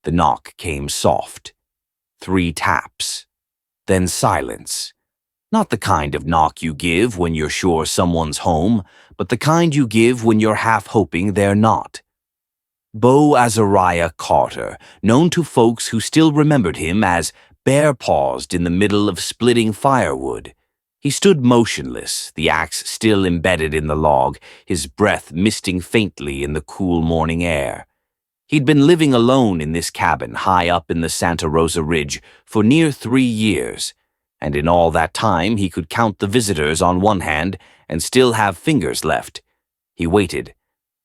The knock came soft. 3 taps. Then silence. Not the kind of knock you give when you're sure someone's home, but the kind you give when you're half hoping they're not. Bo Azariah Carter, known to folks who still remembered him as bare-paused in the middle of splitting firewood. He stood motionless, the axe still embedded in the log, his breath misting faintly in the cool morning air. He'd been living alone in this cabin high up in the Santa Rosa Ridge for near 3 years, and in all that time he could count the visitors on one hand and still have fingers left. He waited.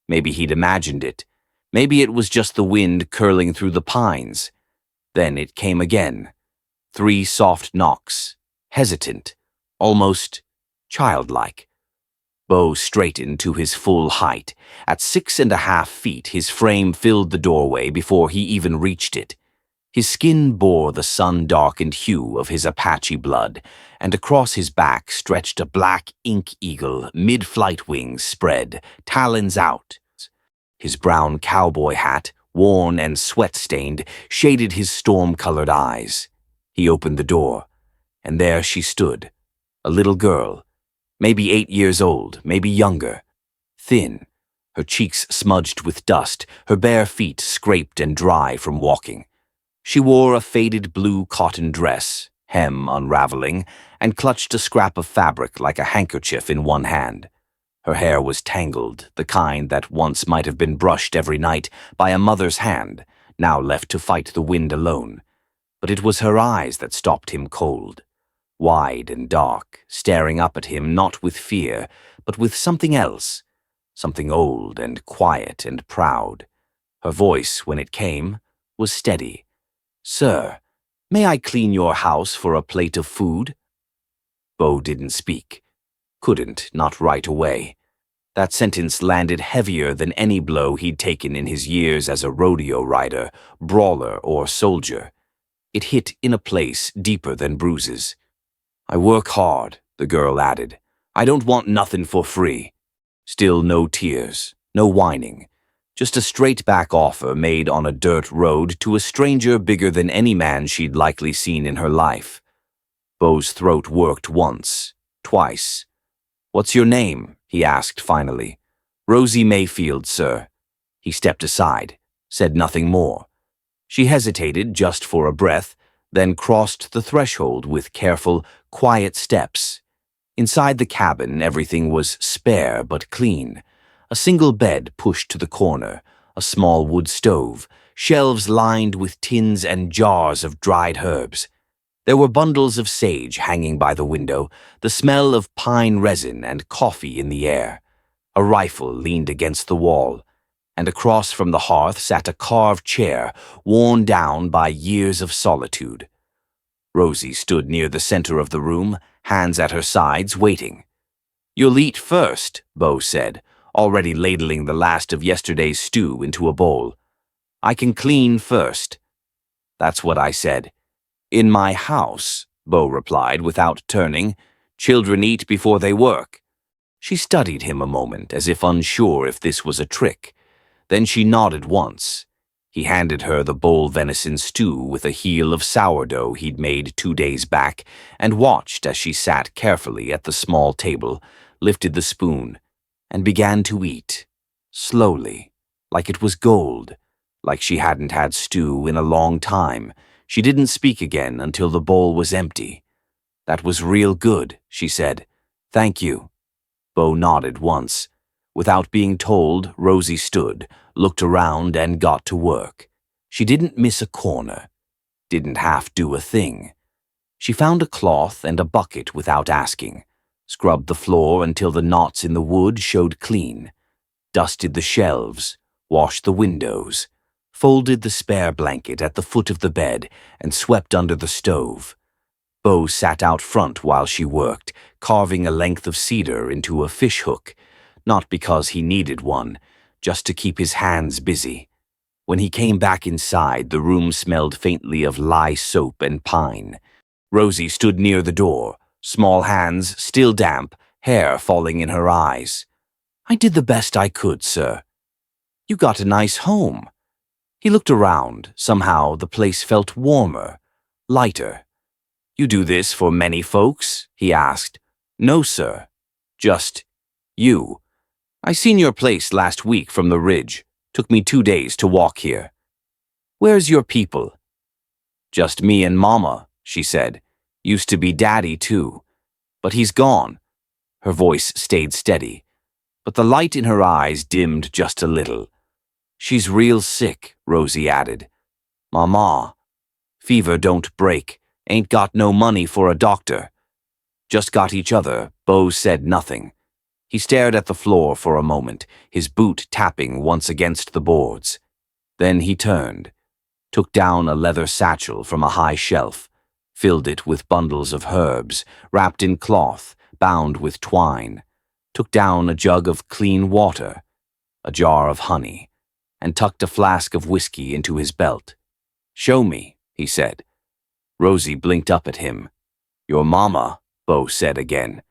Maybe he'd imagined it. Maybe it was just the wind curling through the pines. Then it came again. 3 soft knocks, hesitant, almost childlike. Bo straightened to his full height. At 6.5 feet, his frame filled the doorway before he even reached it. His skin bore the sun-darkened hue of his Apache blood, and across his back stretched a black ink eagle, mid-flight wings spread, talons out. His brown cowboy hat, worn and sweat-stained, shaded his storm-colored eyes. He opened the door, and there she stood, a little girl, maybe 8 years old, maybe younger, thin, her cheeks smudged with dust, her bare feet scraped and dry from walking. She wore a faded blue cotton dress, hem unraveling, and clutched a scrap of fabric like a handkerchief in one hand. Her hair was tangled, the kind that once might have been brushed every night by a mother's hand, now left to fight the wind alone. But it was her eyes that stopped him cold. Wide and dark, staring up at him not with fear, but with something else, something old and quiet and proud. Her voice, when it came, was steady. "Sir, may I clean your house for a plate of food?" Bo didn't speak. Couldn't, not right away. That sentence landed heavier than any blow he'd taken in his years as a rodeo rider, brawler, or soldier. It hit in a place deeper than bruises. "I work hard," the girl added. "I don't want nothin' for free." Still no tears, no whining. Just a straight-back offer made on a dirt road to a stranger bigger than any man she'd likely seen in her life. Bo's throat worked once, twice. "What's your name?" he asked finally. "Rosie Mayfield, sir." He stepped aside, said nothing more. She hesitated just for a breath, then crossed the threshold with careful, quiet steps. Inside the cabin, everything was spare but clean. A single bed pushed to the corner, a small wood stove, shelves lined with tins and jars of dried herbs. There were bundles of sage hanging by the window, the smell of pine resin and coffee in the air. A rifle leaned against the wall, and across from the hearth sat a carved chair, worn down by years of solitude. Rosie stood near the center of the room, hands at her sides, waiting. "You'll eat first," Bo said, already ladling the last of yesterday's stew into a bowl. "I can clean first." "That's what I said." "In my house," Bo replied without turning. "Children eat before they work." She studied him a moment, as if unsure if this was a trick. Then she nodded once. He handed her the bowl venison stew with a heel of sourdough he'd made 2 days back, and watched as she sat carefully at the small table, lifted the spoon, and began to eat, slowly, like it was gold, like she hadn't had stew in a long time. She didn't speak again until the bowl was empty. "That was real good," she said. "Thank you." Bo nodded once. Without being told, Rosie stood, looked around, and got to work. She didn't miss a corner, didn't half do a thing. She found a cloth and a bucket without asking, scrubbed the floor until the knots in the wood showed clean, dusted the shelves, washed the windows, folded the spare blanket at the foot of the bed, and swept under the stove. Bo sat out front while she worked, carving a length of cedar into a fish hook, not because he needed one, just to keep his hands busy. When he came back inside, the room smelled faintly of lye soap and pine. Rosie stood near the door, small hands still damp, hair falling in her eyes. "I did the best I could, sir." "You got a nice home." He looked around. Somehow the place felt warmer, lighter. "You do this for many folks?" he asked. "No, sir. Just you. I seen your place last week from the ridge. Took me 2 days to walk here." "Where's your people?" "Just me and Mama," she said. "Used to be Daddy, too. But he's gone." Her voice stayed steady, but the light in her eyes dimmed just a little. "She's real sick," Rosie added. "Mama. Fever don't break. Ain't got no money for a doctor." "Just got each other." Bo said nothing. He stared at the floor for a moment, his boot tapping once against the boards. Then he turned, took down a leather satchel from a high shelf, filled it with bundles of herbs, wrapped in cloth, bound with twine, took down a jug of clean water, a jar of honey, and tucked a flask of whiskey into his belt. "Show me," he said. Rosie blinked up at him. "Your mama," Bo said again.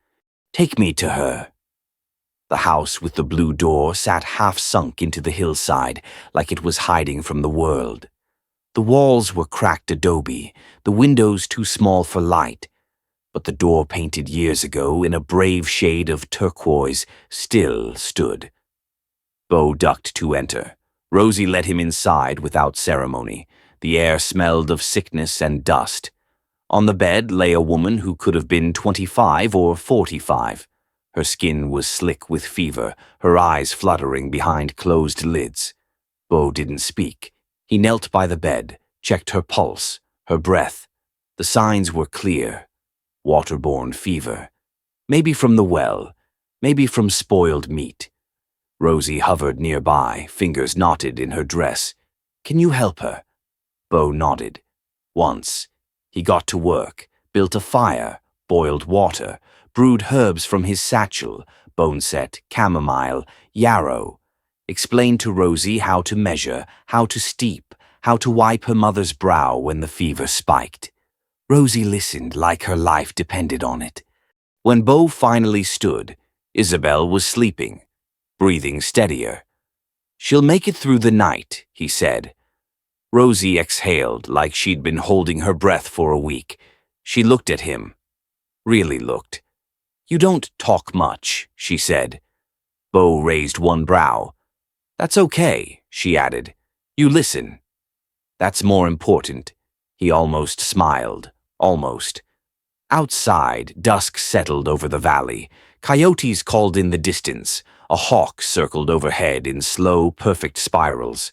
"Take me to her." The house with the blue door sat half sunk into the hillside, like it was hiding from the world. The walls were cracked adobe, the windows too small for light, but the door painted years ago in a brave shade of turquoise still stood. Bo ducked to enter. Rosie let him inside without ceremony. The air smelled of sickness and dust. On the bed lay a woman who could have been 25 or 45. Her skin was slick with fever, her eyes fluttering behind closed lids. Bo didn't speak. He knelt by the bed, checked her pulse, her breath. The signs were clear. Waterborne fever. Maybe from the well, maybe from spoiled meat. Rosie hovered nearby, fingers knotted in her dress. "Can you help her?" Bo nodded. Once. He got to work, built a fire, boiled water, brewed herbs from his satchel, boneset, chamomile, yarrow, explained to Rosie how to measure, how to steep, how to wipe her mother's brow when the fever spiked. Rosie listened like her life depended on it. When Bo finally stood, Isabel was sleeping, breathing steadier. "She'll make it through the night," he said. Rosie exhaled like she'd been holding her breath for a week. She looked at him. Really looked. "You don't talk much," she said. Bo raised one brow. "That's okay," she added. "You listen." "That's more important." He almost smiled. Almost. Outside, dusk settled over the valley. Coyotes called in the distance. A hawk circled overhead in slow, perfect spirals.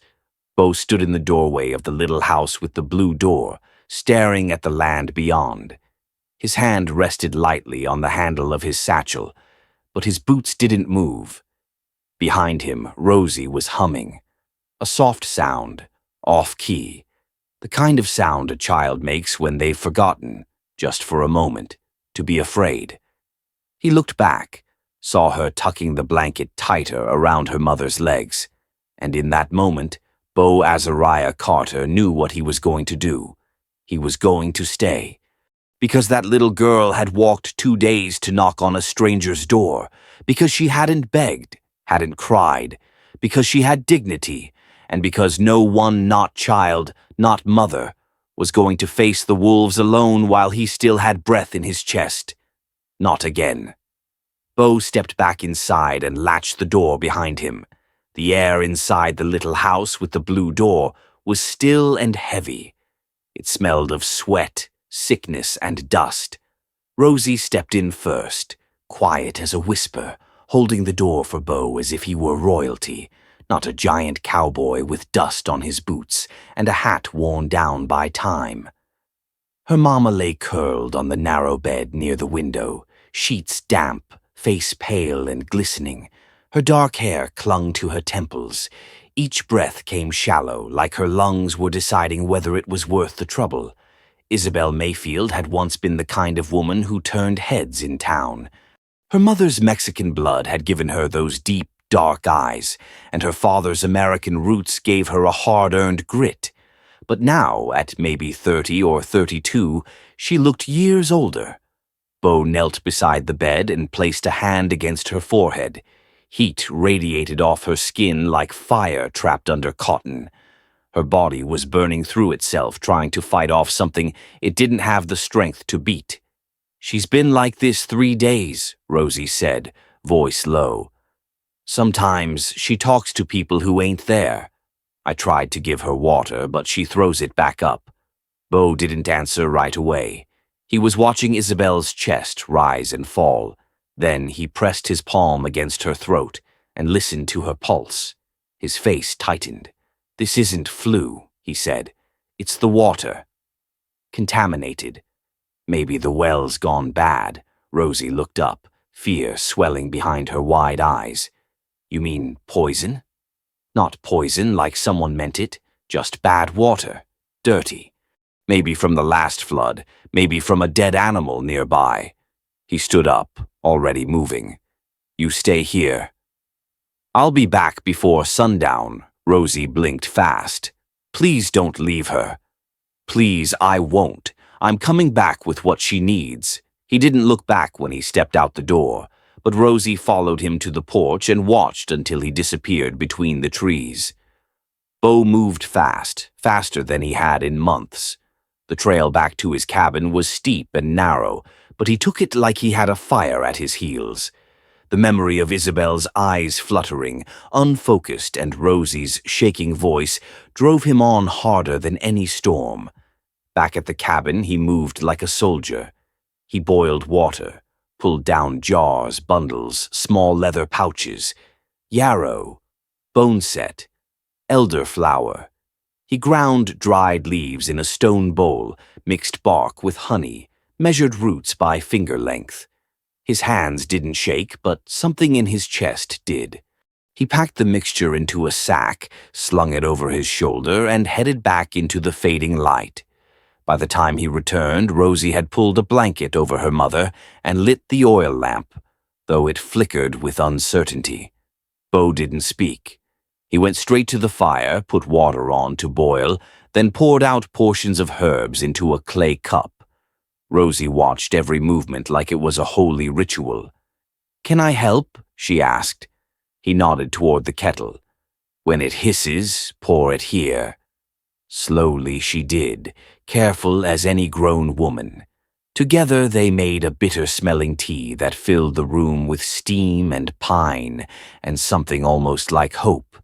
Bo stood in the doorway of the little house with the blue door, staring at the land beyond. His hand rested lightly on the handle of his satchel, but his boots didn't move. Behind him, Rosie was humming. A soft sound, off-key. The kind of sound a child makes when they've forgotten, just for a moment, to be afraid. He looked back, saw her tucking the blanket tighter around her mother's legs, and in that moment, Bo Azariah Carter knew what he was going to do. He was going to stay. Because that little girl had walked 2 days to knock on a stranger's door, because she hadn't begged, hadn't cried, because she had dignity, and because no one not child, not mother, was going to face the wolves alone while he still had breath in his chest. Not again. Bo stepped back inside and latched the door behind him. The air inside the little house with the blue door was still and heavy. It smelled of sweat, sickness, and dust. Rosie stepped in first, quiet as a whisper, holding the door for Bo as if he were royalty, not a giant cowboy with dust on his boots and a hat worn down by time. Her mama lay curled on the narrow bed near the window, sheets damp, face pale and glistening. Her dark hair clung to her temples. Each breath came shallow, like her lungs were deciding whether it was worth the trouble. Isabel Mayfield had once been the kind of woman who turned heads in town. Her mother's Mexican blood had given her those deep, dark eyes, and her father's American roots gave her a hard-earned grit. But now, at maybe 30 or 32, she looked years older. Bo knelt beside the bed and placed a hand against her forehead. Heat radiated off her skin like fire trapped under cotton. Her body was burning through itself, trying to fight off something it didn't have the strength to beat. "She's been like this 3 days," Rosie said, voice low. "Sometimes she talks to people who ain't there." I tried to give her water, but she throws it back up. Bo didn't answer right away. He was watching Isabel's chest rise and fall. Then he pressed his palm against her throat and listened to her pulse. His face tightened. "This isn't flu," he said. "It's the water. Contaminated. Maybe the well's gone bad." Rosie looked up, fear swelling behind her wide eyes. "You mean poison?" "Not poison like someone meant it, just bad water. Dirty. Maybe from the last flood, maybe from a dead animal nearby." He stood up, already moving. "You stay here." "I'll be back before sundown." Rosie blinked fast. "Please don't leave her." "Please, I won't. I'm coming back with what she needs." He didn't look back when he stepped out the door, but Rosie followed him to the porch and watched until he disappeared between the trees. Bo moved fast, faster than he had in months. The trail back to his cabin was steep and narrow, but he took it like he had a fire at his heels. The memory of Isabel's eyes fluttering, unfocused, and Rosie's shaking voice drove him on harder than any storm. Back at the cabin, he moved like a soldier. He boiled water, pulled down jars, bundles, small leather pouches, yarrow, boneset, elderflower. He ground dried leaves in a stone bowl, mixed bark with honey, measured roots by finger length. His hands didn't shake, but something in his chest did. He packed the mixture into a sack, slung it over his shoulder, and headed back into the fading light. By the time he returned, Rosie had pulled a blanket over her mother and lit the oil lamp, though it flickered with uncertainty. Bo didn't speak. He went straight to the fire, put water on to boil, then poured out portions of herbs into a clay cup. Rosie watched every movement like it was a holy ritual. "Can I help?" she asked. He nodded toward the kettle. "When it hisses, pour it here." Slowly she did, careful as any grown woman. Together they made a bitter-smelling tea that filled the room with steam and pine and something almost like hope.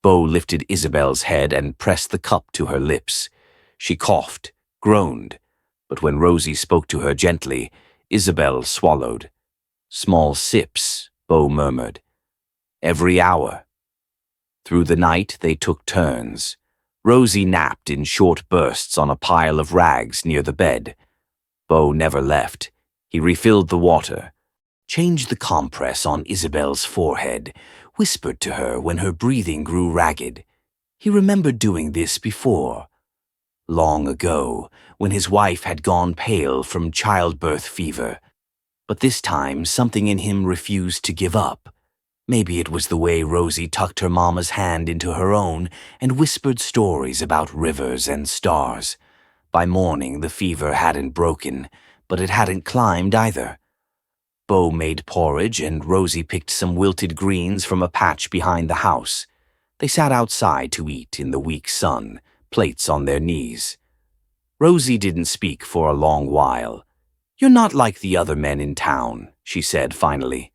Bo lifted Isabel's head and pressed the cup to her lips. She coughed, groaned, but when Rosie spoke to her gently, Isabel swallowed. "Small sips," Bo murmured. "Every hour." Through the night they took turns. Rosie napped in short bursts on a pile of rags near the bed. Bo never left. He refilled the water, changed the compress on Isabel's forehead, whispered to her when her breathing grew ragged. He remembered doing this before. Long ago, when his wife had gone pale from childbirth fever. But this time, something in him refused to give up. Maybe it was the way Rosie tucked her mama's hand into her own and whispered stories about rivers and stars. By morning, the fever hadn't broken, but it hadn't climbed either. Bo made porridge and Rosie picked some wilted greens from a patch behind the house. They sat outside to eat in the weak sun, plates on their knees. Rosie didn't speak for a long while. "You're not like the other men in town," she said finally.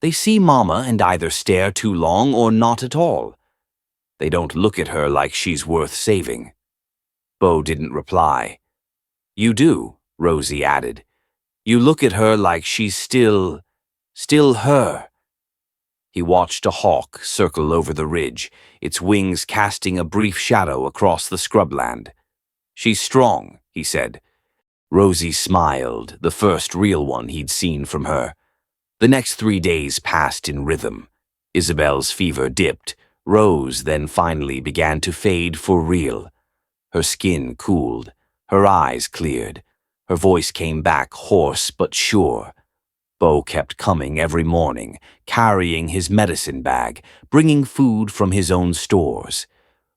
"They see Mama and either stare too long or not at all. They don't look at her like she's worth saving." Bo didn't reply. "You do," Rosie added. "You look at her like she's still her." He watched a hawk circle over the ridge, its wings casting a brief shadow across the scrubland. "She's strong," he said. Rosie smiled, the first real one he'd seen from her. The next 3 days passed in rhythm. Isabel's fever dipped, rose, then finally began to fade for real. Her skin cooled, her eyes cleared. Her voice came back hoarse but sure. Bo kept coming every morning, carrying his medicine bag, bringing food from his own stores.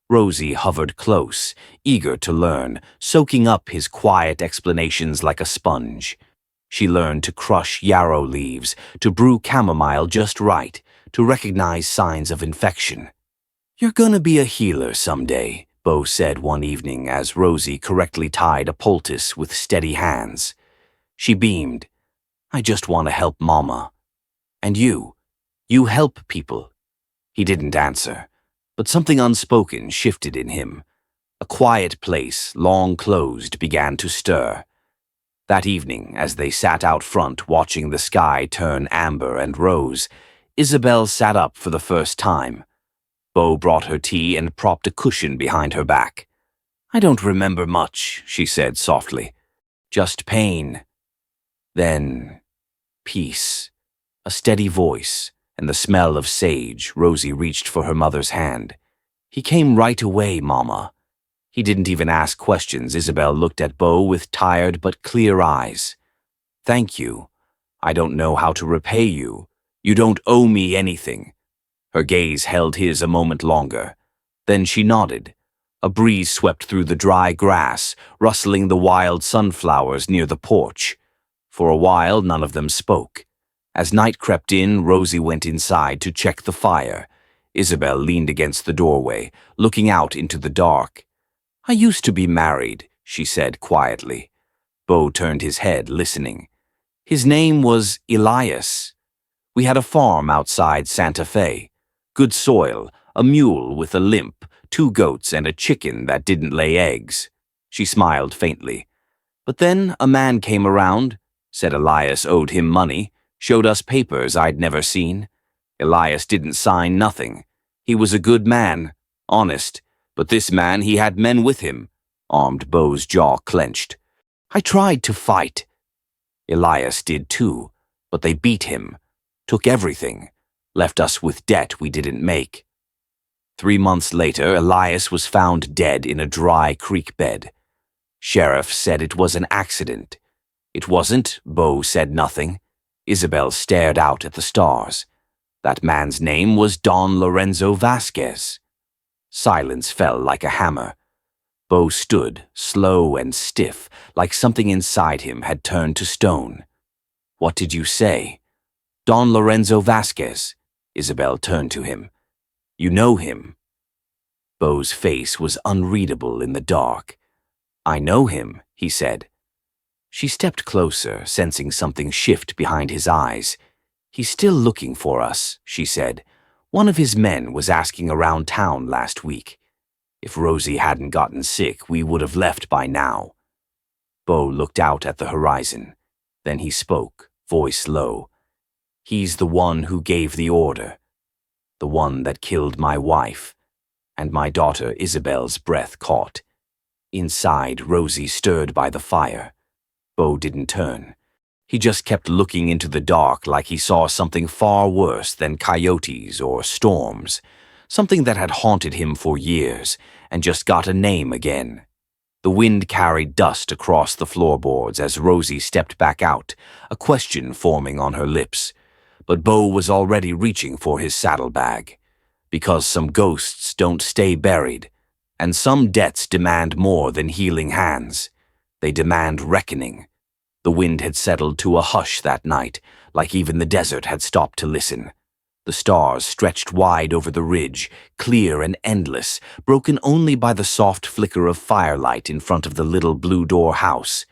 Rosie hovered close, eager to learn, soaking up his quiet explanations like a sponge. She learned to crush yarrow leaves, to brew chamomile just right, to recognize signs of infection. "You're gonna be a healer someday," Bo said one evening as Rosie correctly tied a poultice with steady hands. She beamed. I just want to help Mama. And you help people. He didn't answer, but something unspoken shifted in him. A quiet place, long closed, began to stir. That evening, as they sat out front watching the sky turn amber and rose, Isabel sat up for the first time. Bo brought her tea and propped a cushion behind her back. I don't remember much, she said softly. Just pain. Then peace. A steady voice, and the smell of sage. Rosie reached for her mother's hand. He came right away, Mama. He didn't even ask questions. Isabel looked at Bo with tired but clear eyes. Thank you. I don't know how to repay you. You don't owe me anything. Her gaze held his a moment longer. Then she nodded. A breeze swept through the dry grass, rustling the wild sunflowers near the porch. For a while, none of them spoke. As night crept in, Rosie went inside to check the fire. Isabel leaned against the doorway, looking out into the dark. I used to be married, she said quietly. Bo turned his head, listening. His name was Elias. We had a farm outside Santa Fe. Good soil, a mule with a limp, 2 goats and a chicken that didn't lay eggs. She smiled faintly. But then a man came around, said Elias owed him money, showed us papers I'd never seen. Elias didn't sign nothing. He was a good man, honest, but this man, he had men with him. Armed Bo's jaw clenched. I tried to fight. Elias did too, but they beat him, took everything, left us with debt we didn't make. 3 months later, Elias was found dead in a dry creek bed. Sheriff said it was an accident. It wasn't. Bo said nothing. Isabel stared out at the stars. That man's name was Don Lorenzo Vasquez. Silence fell like a hammer. Bo stood, slow and stiff, like something inside him had turned to stone. What did you say? Don Lorenzo Vasquez. Isabel turned to him. You know him? Bo's face was unreadable in the dark. I know him, he said. She stepped closer, sensing something shift behind his eyes. He's still looking for us, she said. One of his men was asking around town last week. If Rosie hadn't gotten sick, we would have left by now. Bo looked out at the horizon. Then he spoke, voice low. He's the one who gave the order. The one that killed my wife. And my daughter Isabel's breath caught. Inside, Rosie stirred by the fire. Bo didn't turn. He just kept looking into the dark like he saw something far worse than coyotes or storms, something that had haunted him for years and just got a name again. The wind carried dust across the floorboards as Rosie stepped back out, a question forming on her lips. But Bo was already reaching for his saddlebag. Because some ghosts don't stay buried, and some debts demand more than healing hands. They demand reckoning. The wind had settled to a hush that night, like even the desert had stopped to listen. The stars stretched wide over the ridge, clear and endless, broken only by the soft flicker of firelight in front of the little blue door house.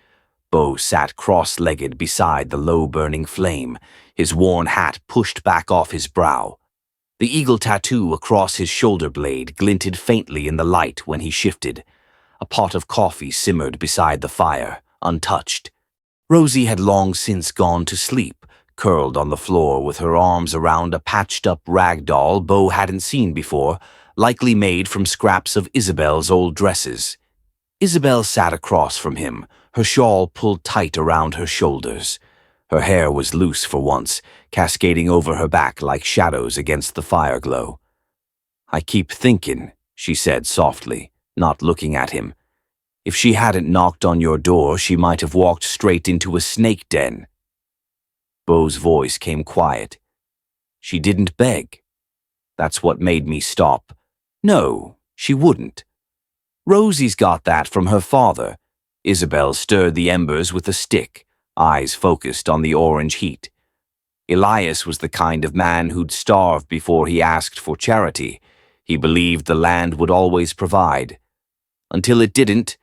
Bo sat cross-legged beside the low-burning flame, his worn hat pushed back off his brow. The eagle tattoo across his shoulder blade glinted faintly in the light when he shifted. A pot of coffee simmered beside the fire, untouched. Rosie had long since gone to sleep, curled on the floor with her arms around a patched-up rag doll Bo hadn't seen before, likely made from scraps of Isabel's old dresses. Isabel sat across from him, her shawl pulled tight around her shoulders. Her hair was loose for once, cascading over her back like shadows against the fire glow. I keep thinking, she said softly, not looking at him. If she hadn't knocked on your door, she might have walked straight into a snake den. Bo's voice came quiet. She didn't beg. That's what made me stop. No, she wouldn't. Rosie's got that from her father. Isabel stirred the embers with a stick, eyes focused on the orange heat. Elias was the kind of man who'd starve before he asked for charity. He believed the land would always provide. Until it didn't,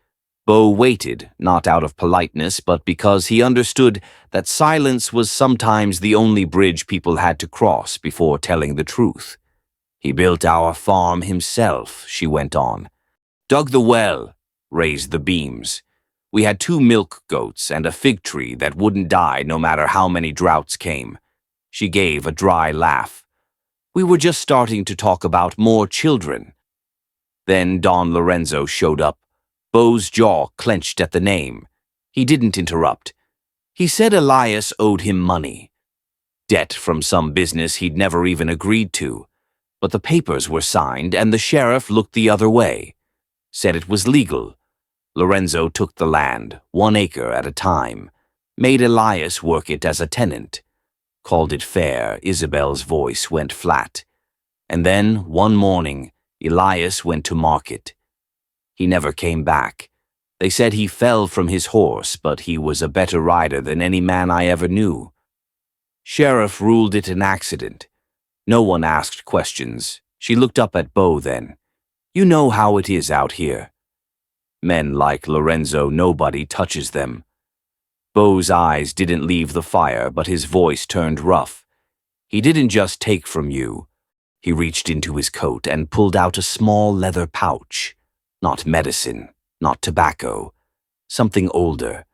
Bo waited, not out of politeness, but because he understood that silence was sometimes the only bridge people had to cross before telling the truth. He built our farm himself, she went on. Dug the well, raised the beams. We had 2 milk goats and a fig tree that wouldn't die no matter how many droughts came. She gave a dry laugh. We were just starting to talk about more children. Then Don Lorenzo showed up. Bo's jaw clenched at the name. He didn't interrupt. He said Elias owed him money. Debt from some business he'd never even agreed to. But the papers were signed and the sheriff looked the other way. Said it was legal. Lorenzo took the land, 1 acre at a time. Made Elias work it as a tenant. Called it fair. Isabel's voice went flat. And then, one morning, Elias went to market. He never came back. They said he fell from his horse, but he was a better rider than any man I ever knew. Sheriff ruled it an accident. No one asked questions. She looked up at Bo then. You know how it is out here. Men like Lorenzo, nobody touches them. Bo's eyes didn't leave the fire, but his voice turned rough. He didn't just take from you. He reached into his coat and pulled out a small leather pouch. Not medicine, not tobacco. Something older.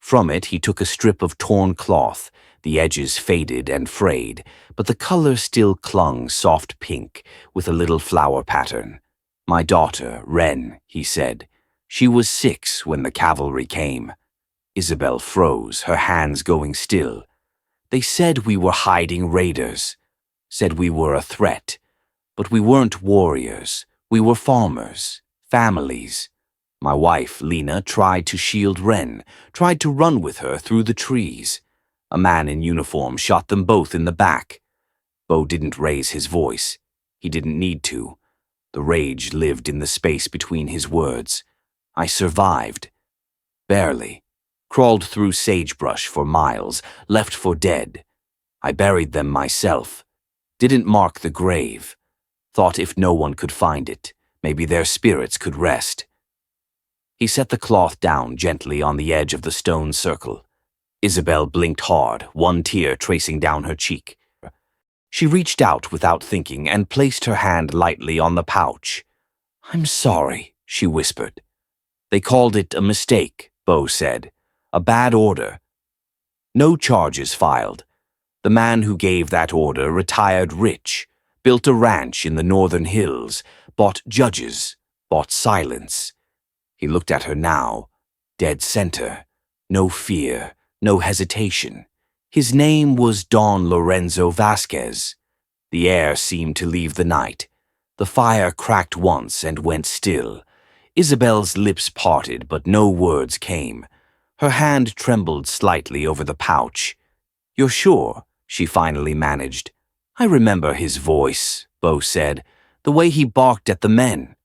From it he took a strip of torn cloth, the edges faded and frayed, but the color still clung soft pink with a little flower pattern. My daughter, Wren, he said. She was 6 when the cavalry came. Isabel froze, her hands going still. They said we were hiding raiders. Said we were a threat. But we weren't warriors. We were farmers, families. My wife, Lena, tried to shield Wren, tried to run with her through the trees. A man in uniform shot them both in the back. Bo didn't raise his voice. He didn't need to. The rage lived in the space between his words. I survived. Barely. Crawled through sagebrush for miles, left for dead. I buried them myself. Didn't mark the grave. Thought if no one could find it, maybe their spirits could rest. He set the cloth down gently on the edge of the stone circle. Isabel blinked hard, one tear tracing down her cheek. She reached out without thinking and placed her hand lightly on the pouch. I'm sorry, she whispered. They called it a mistake, Bo said. A bad order. No charges filed. The man who gave that order retired rich, built a ranch in the northern hills, bought judges, bought silence. He looked at her now, dead center. No fear, no hesitation. His name was Don Lorenzo Vasquez. The air seemed to leave the night. The fire cracked once and went still. Isabel's lips parted, but no words came. Her hand trembled slightly over the pouch. You're sure? She finally managed. I remember his voice, Bo said, the way he barked at the men.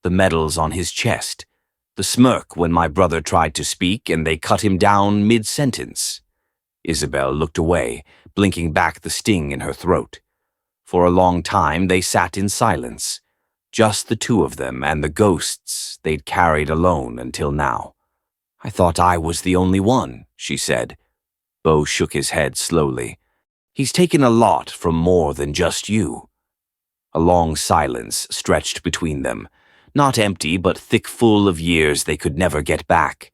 The medals on his chest. The smirk when my brother tried to speak and they cut him down mid-sentence. Isabel looked away, blinking back the sting in her throat. For a long time they sat in silence. Just the 2 of them and the ghosts they'd carried alone until now. I thought I was the only one, she said. Bo shook his head slowly. He's taken a lot from more than just you. A long silence stretched between them, not empty but thick full of years they could never get back.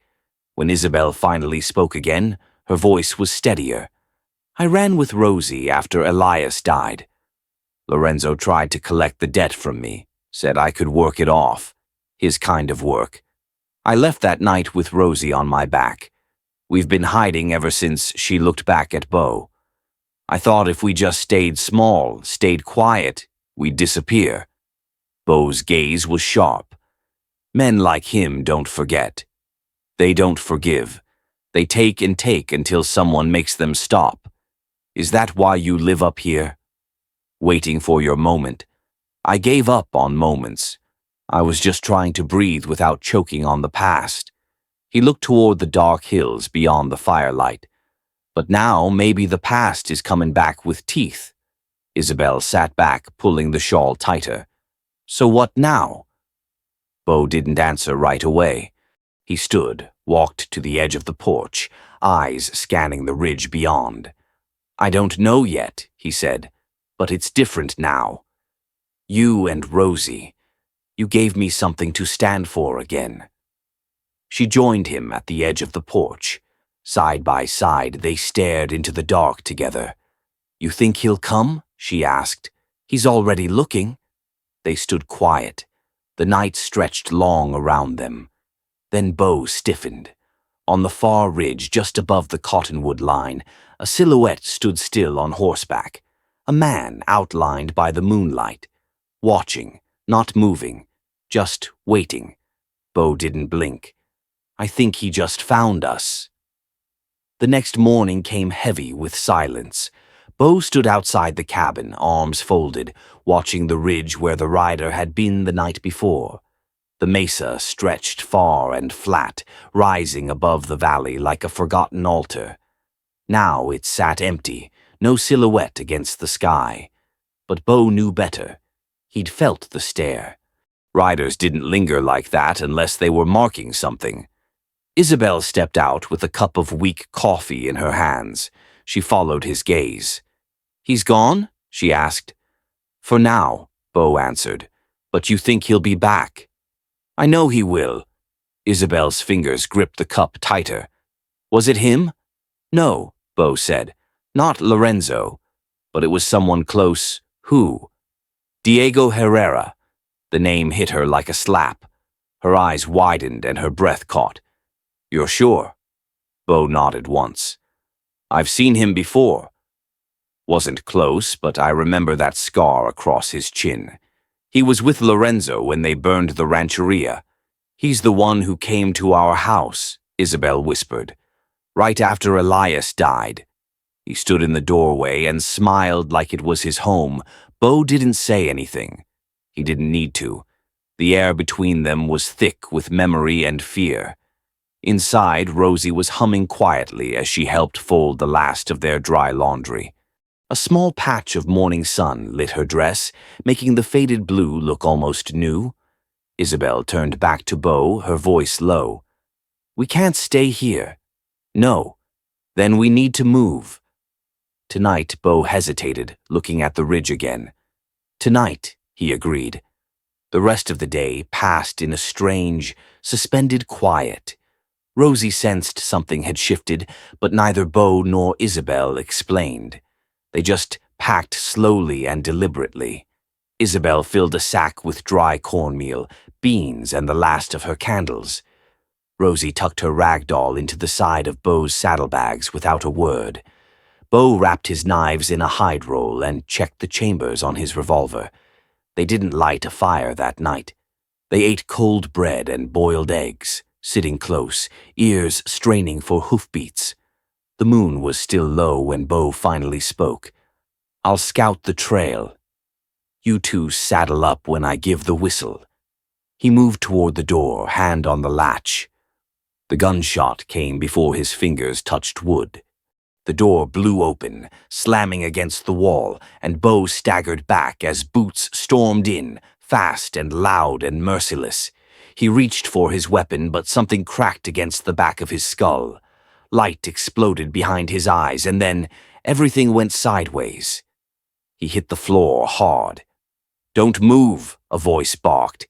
When Isabel finally spoke again, her voice was steadier. I ran with Rosie after Elias died. Lorenzo tried to collect the debt from me, said I could work it off, his kind of work. I left that night with Rosie on my back. We've been hiding ever since she looked back at Bo. I thought if we just stayed small, stayed quiet, we'd disappear. Bo's gaze was sharp. Men like him don't forget. They don't forgive. They take and take until someone makes them stop. Is that why you live up here? Waiting for your moment. I gave up on moments. I was just trying to breathe without choking on the past. He looked toward the dark hills beyond the firelight. But now maybe the past is coming back with teeth. Isabel sat back, pulling the shawl tighter. So what now? Bo didn't answer right away. He stood, walked to the edge of the porch, eyes scanning the ridge beyond. "I don't know yet," he said, "but it's different now. You and Rosie, you gave me something to stand for again." She joined him at the edge of the porch. Side by side, they stared into the dark together. "You think he'll come?" she asked. "He's already looking." They stood quiet. The night stretched long around them. Then Bo stiffened. On the far ridge, just above the cottonwood line, a silhouette stood still on horseback. A man outlined by the moonlight. Watching, not moving, just waiting. Bo didn't blink. "I think he just found us." The next morning came heavy with silence. Bo stood outside the cabin, arms folded, watching the ridge where the rider had been the night before. The mesa stretched far and flat, rising above the valley like a forgotten altar. Now it sat empty, no silhouette against the sky. But Bo knew better. He'd felt the stare. Riders didn't linger like that unless they were marking something. Isabel stepped out with a cup of weak coffee in her hands. She followed his gaze. "He's gone?" she asked. "For now," Bo answered. "But you think he'll be back?" "I know he will." Isabel's fingers gripped the cup tighter. "Was it him?" "No," Bo said. "Not Lorenzo. But it was someone close." "Who?" "Diego Herrera." The name hit her like a slap. Her eyes widened and her breath caught. "You're sure?" Bo nodded once. "I've seen him before." "Wasn't close, but I remember that scar across his chin. He was with Lorenzo when they burned the rancheria. He's the one who came to our house," Isabel whispered. "Right after Elias died." He stood in the doorway and smiled like it was his home. Bo didn't say anything. He didn't need to. The air between them was thick with memory and fear. Inside, Rosie was humming quietly as she helped fold the last of their dry laundry. A small patch of morning sun lit her dress, making the faded blue look almost new. Isabel turned back to Bo, her voice low. "We can't stay here." "No." "Then we need to move." Tonight, Bo hesitated, looking at the ridge again. "Tonight," he agreed. The rest of the day passed in a strange, suspended quiet. Rosie sensed something had shifted, but neither Bo nor Isabel explained. They just packed slowly and deliberately. Isabel filled a sack with dry cornmeal, beans, and the last of her candles. Rosie tucked her rag doll into the side of Bo's saddlebags without a word. Bo wrapped his knives in a hide roll and checked the chambers on his revolver. They didn't light a fire that night. They ate cold bread and boiled eggs, sitting close, ears straining for hoofbeats. The moon was still low when Bo finally spoke. "I'll scout the trail. You two saddle up when I give the whistle." He moved toward the door, hand on the latch. The gunshot came before his fingers touched wood. The door blew open, slamming against the wall, and Bo staggered back as boots stormed in, fast and loud and merciless. He reached for his weapon, but something cracked against the back of his skull. Light exploded behind his eyes, and then everything went sideways. He hit the floor hard. "Don't move," a voice barked.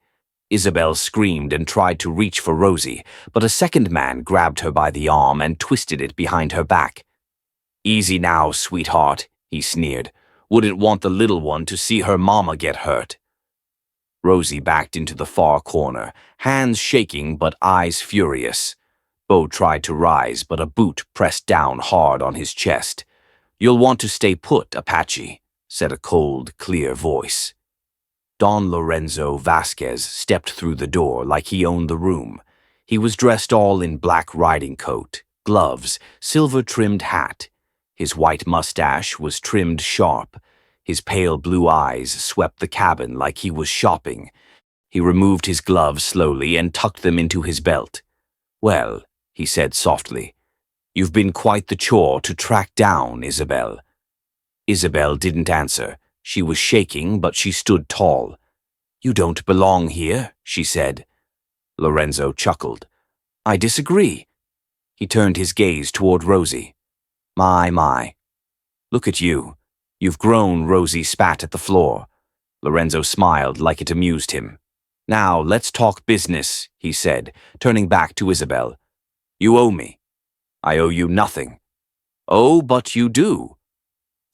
Isabel screamed and tried to reach for Rosie, but a second man grabbed her by the arm and twisted it behind her back. "Easy now, sweetheart," he sneered. "Wouldn't want the little one to see her mama get hurt." Rosie backed into the far corner, hands shaking but eyes furious. Bo tried to rise, but a boot pressed down hard on his chest. "You'll want to stay put, Apache," said a cold, clear voice. Don Lorenzo Vasquez stepped through the door like he owned the room. He was dressed all in black riding coat, gloves, silver-trimmed hat. His white mustache was trimmed sharp. His pale blue eyes swept the cabin like he was shopping. He removed his gloves slowly and tucked them into his belt. "Well," he said softly, "you've been quite the chore to track down, Isabel." Isabel didn't answer. She was shaking, but she stood tall. "You don't belong here," she said. Lorenzo chuckled. I disagree. He turned his gaze toward Rosie. My. Look at you. You've grown, Rosie spat at the floor. Lorenzo smiled like it amused him. Now, let's talk business, he said, turning back to Isabel. You owe me. I owe you nothing. Oh, but you do.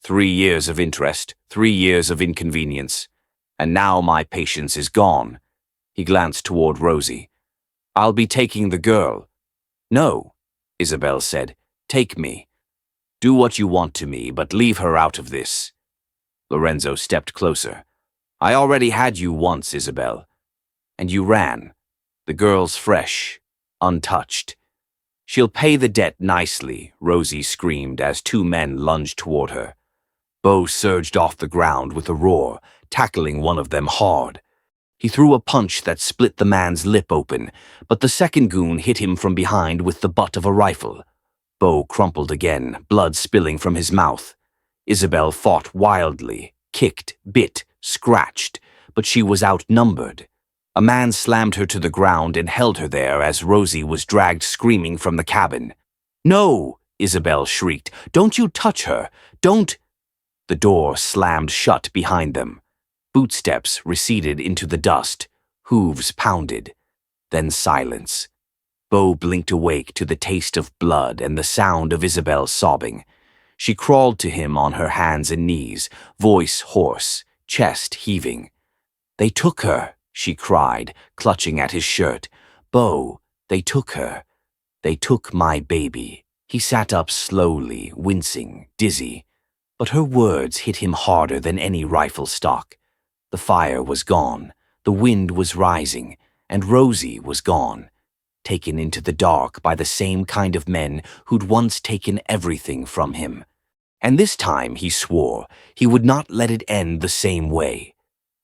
3 years of interest, 3 years of inconvenience. And now my patience is gone. He glanced toward Rosie. I'll be taking the girl. No, Isabel said. Take me. Do what you want to me, but leave her out of this. Lorenzo stepped closer. I already had you once, Isabel. And you ran. The girl's fresh, untouched. She'll pay the debt nicely, Rosie screamed as 2 men lunged toward her. Bo surged off the ground with a roar, tackling one of them hard. He threw a punch that split the man's lip open, but the second goon hit him from behind with the butt of a rifle. Bo crumpled again, blood spilling from his mouth. Isabel fought wildly, kicked, bit, scratched, but she was outnumbered. A man slammed her to the ground and held her there as Rosie was dragged screaming from the cabin. No, Isabel shrieked. Don't you touch her. Don't. The door slammed shut behind them. Bootsteps receded into the dust. Hooves pounded. Then silence. Bo blinked awake to the taste of blood and the sound of Isabel sobbing. She crawled to him on her hands and knees, voice hoarse, chest heaving. They took her, she cried, clutching at his shirt. Bo, they took her. They took my baby. He sat up slowly, wincing, dizzy. But her words hit him harder than any rifle stock. The fire was gone, the wind was rising, and Rosie was gone, taken into the dark by the same kind of men who'd once taken everything from him. And this time, he swore, he would not let it end the same way.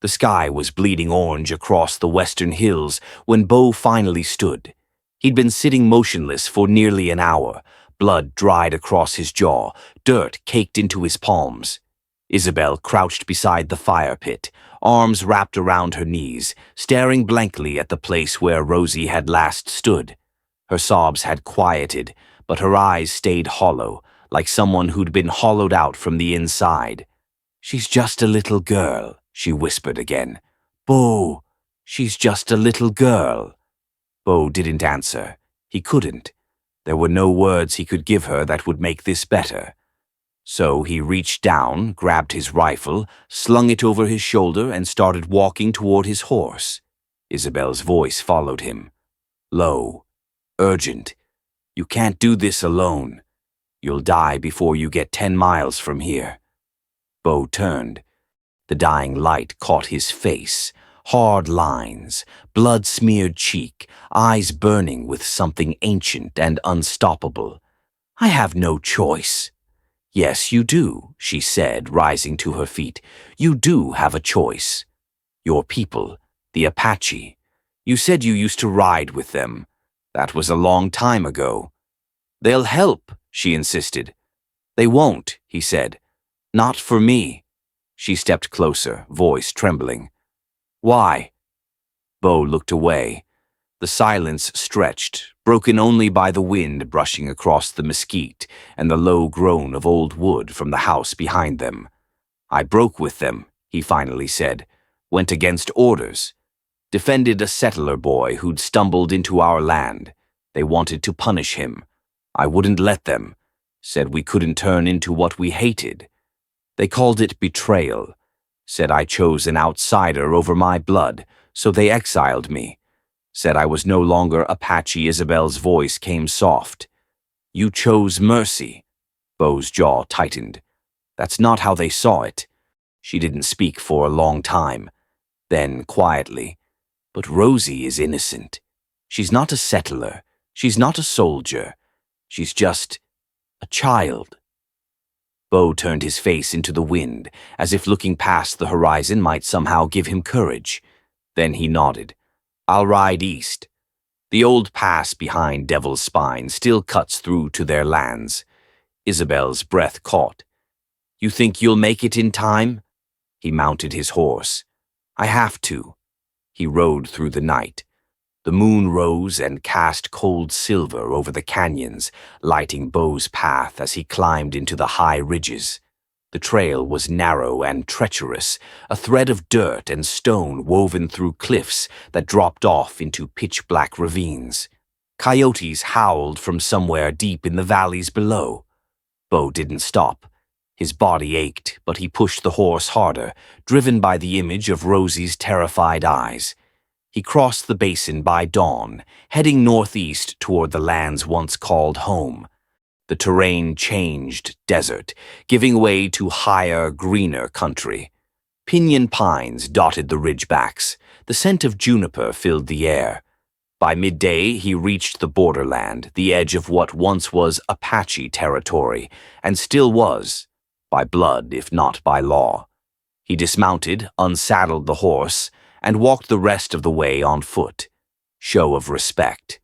The sky was bleeding orange across the western hills when Bo finally stood. He'd been sitting motionless for nearly an hour, blood dried across his jaw, dirt caked into his palms. Isabel crouched beside the fire pit, arms wrapped around her knees, staring blankly at the place where Rosie had last stood. Her sobs had quieted, but her eyes stayed hollow, like someone who'd been hollowed out from the inside. She's just a little girl, she whispered again. Bo, she's just a little girl. Bo didn't answer. He couldn't. There were no words he could give her that would make this better. So he reached down, grabbed his rifle, slung it over his shoulder, and started walking toward his horse. Isabel's voice followed him. Low, urgent. You can't do this alone. You'll die before you get 10 miles from here. Bo turned. The dying light caught his face. Hard lines, blood-smeared cheek, eyes burning with something ancient and unstoppable. I have no choice. Yes, you do, she said, rising to her feet. You do have a choice. Your people, the Apache. You said you used to ride with them. That was a long time ago. They'll help, she insisted. They won't, he said. Not for me. She stepped closer, voice trembling. Why? Bo looked away. The silence stretched, broken only by the wind brushing across the mesquite and the low groan of old wood from the house behind them. I broke with them, he finally said. Went against orders. Defended a settler boy who'd stumbled into our land. They wanted to punish him. I wouldn't let them. Said we couldn't turn into what we hated. They called it betrayal. Said I chose an outsider over my blood, so they exiled me. Said I was no longer Apache. Isabel's voice came soft. You chose mercy. Bo's jaw tightened. That's not how they saw it. She didn't speak for a long time. Then, quietly, but Rosie is innocent. She's not a settler. She's not a soldier. She's just a child. Bo turned his face into the wind, as if looking past the horizon might somehow give him courage. Then he nodded. I'll ride east. The old pass behind Devil's Spine still cuts through to their lands. Isabel's breath caught. You think you'll make it in time? He mounted his horse. I have to. He rode through the night. The moon rose and cast cold silver over the canyons, lighting Bo's path as he climbed into the high ridges. The trail was narrow and treacherous, a thread of dirt and stone woven through cliffs that dropped off into pitch-black ravines. Coyotes howled from somewhere deep in the valleys below. Bo didn't stop. His body ached, but he pushed the horse harder, driven by the image of Rosie's terrified eyes. He crossed the basin by dawn, heading northeast toward the lands once called home. The terrain changed desert, giving way to higher, greener country. Pinyon pines dotted the ridgebacks. The scent of juniper filled the air. By midday, he reached the borderland, the edge of what once was Apache territory, and still was, by blood if not by law. He dismounted, unsaddled the horse, and walked the rest of the way on foot. Show of respect.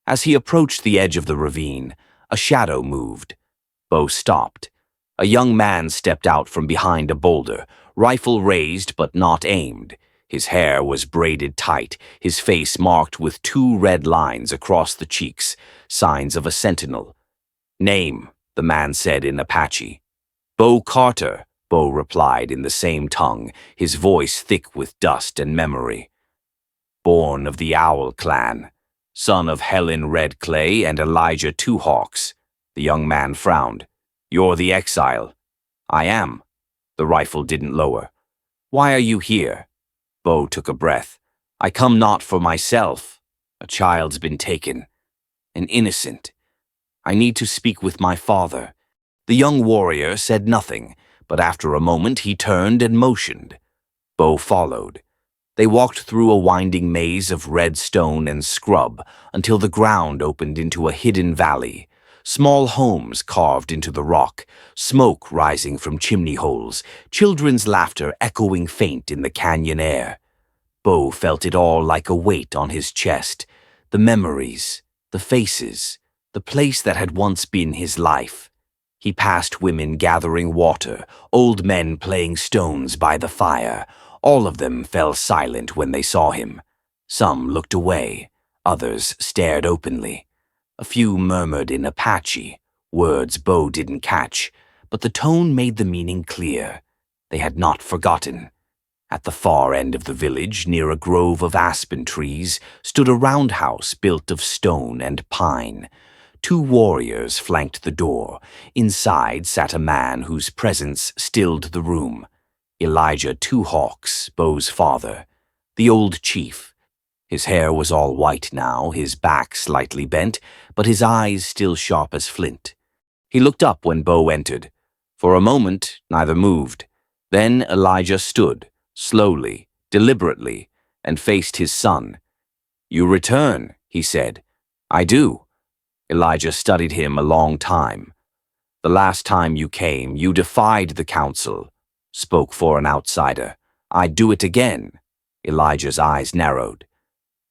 As he approached the edge of the ravine, a shadow moved. Bo stopped. A young man stepped out from behind a boulder, rifle raised but not aimed. His hair was braided tight, his face marked with 2 red lines across the cheeks, signs of a sentinel. "Name," the man said in Apache. "Bo Carter," Bo replied in the same tongue, his voice thick with dust and memory. "Born of the Owl clan, son of Helen Red Clay and Elijah Two Hawks." The young man frowned. "You're the exile." "I am." The rifle didn't lower. "Why are you here?" Bo took a breath. "I come not for myself. A child's been taken. An innocent. I need to speak with my father." The young warrior said nothing, but after a moment he turned and motioned. Bo followed. They walked through a winding maze of red stone and scrub until the ground opened into a hidden valley. Small homes carved into the rock, smoke rising from chimney holes, children's laughter echoing faint in the canyon air. Bo felt it all like a weight on his chest. The memories, the faces, the place that had once been his life. He passed women gathering water, old men playing stones by the fire. All of them fell silent when they saw him. Some looked away, others stared openly. A few murmured in Apache, words Bo didn't catch, but the tone made the meaning clear. They had not forgotten. At the far end of the village, near a grove of aspen trees, stood a roundhouse built of stone and pine. 2 warriors flanked the door. Inside sat a man whose presence stilled the room. Elijah Two Hawks, Bo's father, the old chief. His hair was all white now, his back slightly bent, but his eyes still sharp as flint. He looked up when Bo entered. For a moment, neither moved. Then Elijah stood, slowly, deliberately, and faced his son. "You return," he said. "I do." Elijah studied him a long time. "The last time you came, you defied the council," spoke for an outsider. "I'd do it again." Elijah's eyes narrowed.